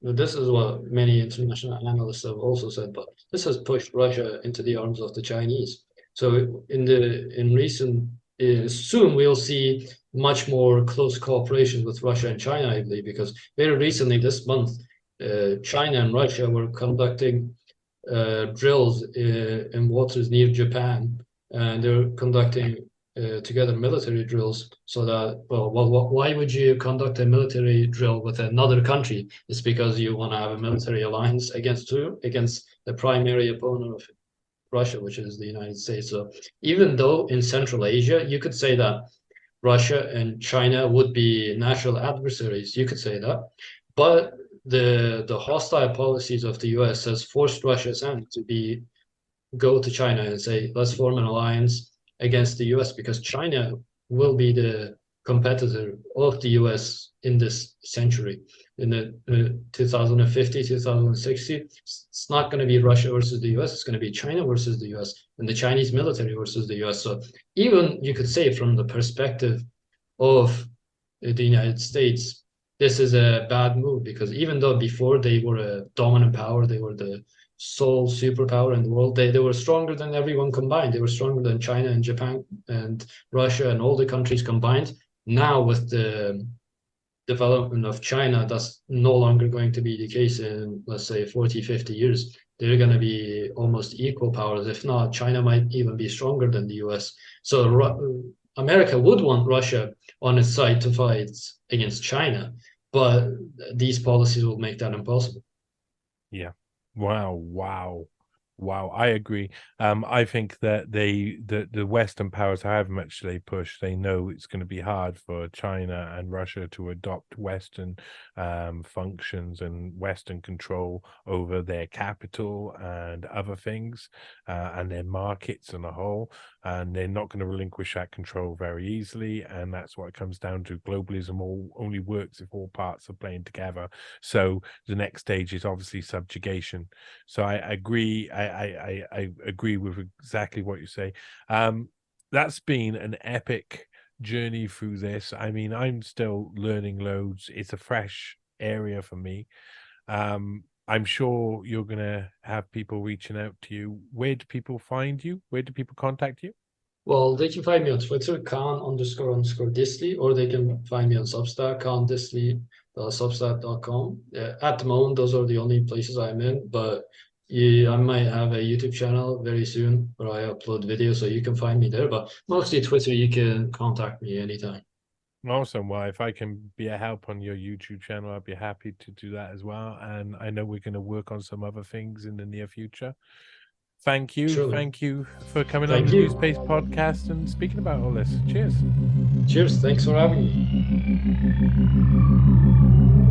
this is what many international analysts have also said, but this has pushed Russia into the arms of the Chinese. So in recent, soon we'll see much more close cooperation with Russia and China, I believe, because very recently this month, China and Russia were conducting drills in waters near Japan, and they're conducting together military drills. So that, well, why would you conduct a military drill with another country? It's because you want to have a military alliance against who? Against the primary opponent of Russia, which is the United States. So even though in Central Asia, you could say that Russia and China would be natural adversaries, you could say that, but the hostile policies of the US has forced Russia's hand to go to China and say, let's form an alliance against the US, because China will be the competitor of the US in this century. In the 2050, 2060, it's not going to be Russia versus the US, it's going to be China versus the US and the Chinese military versus the US. So even you could say from the perspective of the United States, this is a bad move, because even though before they were a dominant power, they were the sole superpower in the world, they were stronger than everyone combined. They were stronger than China and Japan and Russia and all the countries combined. Now with the development of China, that's no longer going to be the case in, let's say, 40, 50 years. They're going to be almost equal powers. If not, China might even be stronger than the US. So America would want Russia on its side to fight against China, but these policies will make that impossible. Yeah. Wow. I agree. I think that the Western powers, however much they push, they know it's going to be hard for China and Russia to adopt Western functions and Western control over their capital and other things, and their markets on a whole. And they're not going to relinquish that control very easily. And that's what it comes down to. Globalism only works if all parts are playing together. So the next stage is obviously subjugation. So I agree. I agree with exactly what you say. That's been an epic journey through this. I mean, I'm still learning loads. It's a fresh area for me. I'm sure you're gonna have people reaching out to you. Where do people find you? Where do people contact you? Well, they can find me on Twitter, Kaan__Disli, or they can find me on Substack, Kaan Disli, substack.com. At the moment, those are the only places I'm in, but I might have a YouTube channel very soon where I upload videos, so you can find me there. But mostly Twitter, you can contact me anytime. Awesome. Well, if I can be a help on your YouTube channel, I'd be happy to do that as well. And I know we're going to work on some other things in the near future. Thank you. Surely. Thank you for coming Thank on the you. NEWSPASTE Podcast and speaking about all this. Cheers. Cheers. Thanks for having me.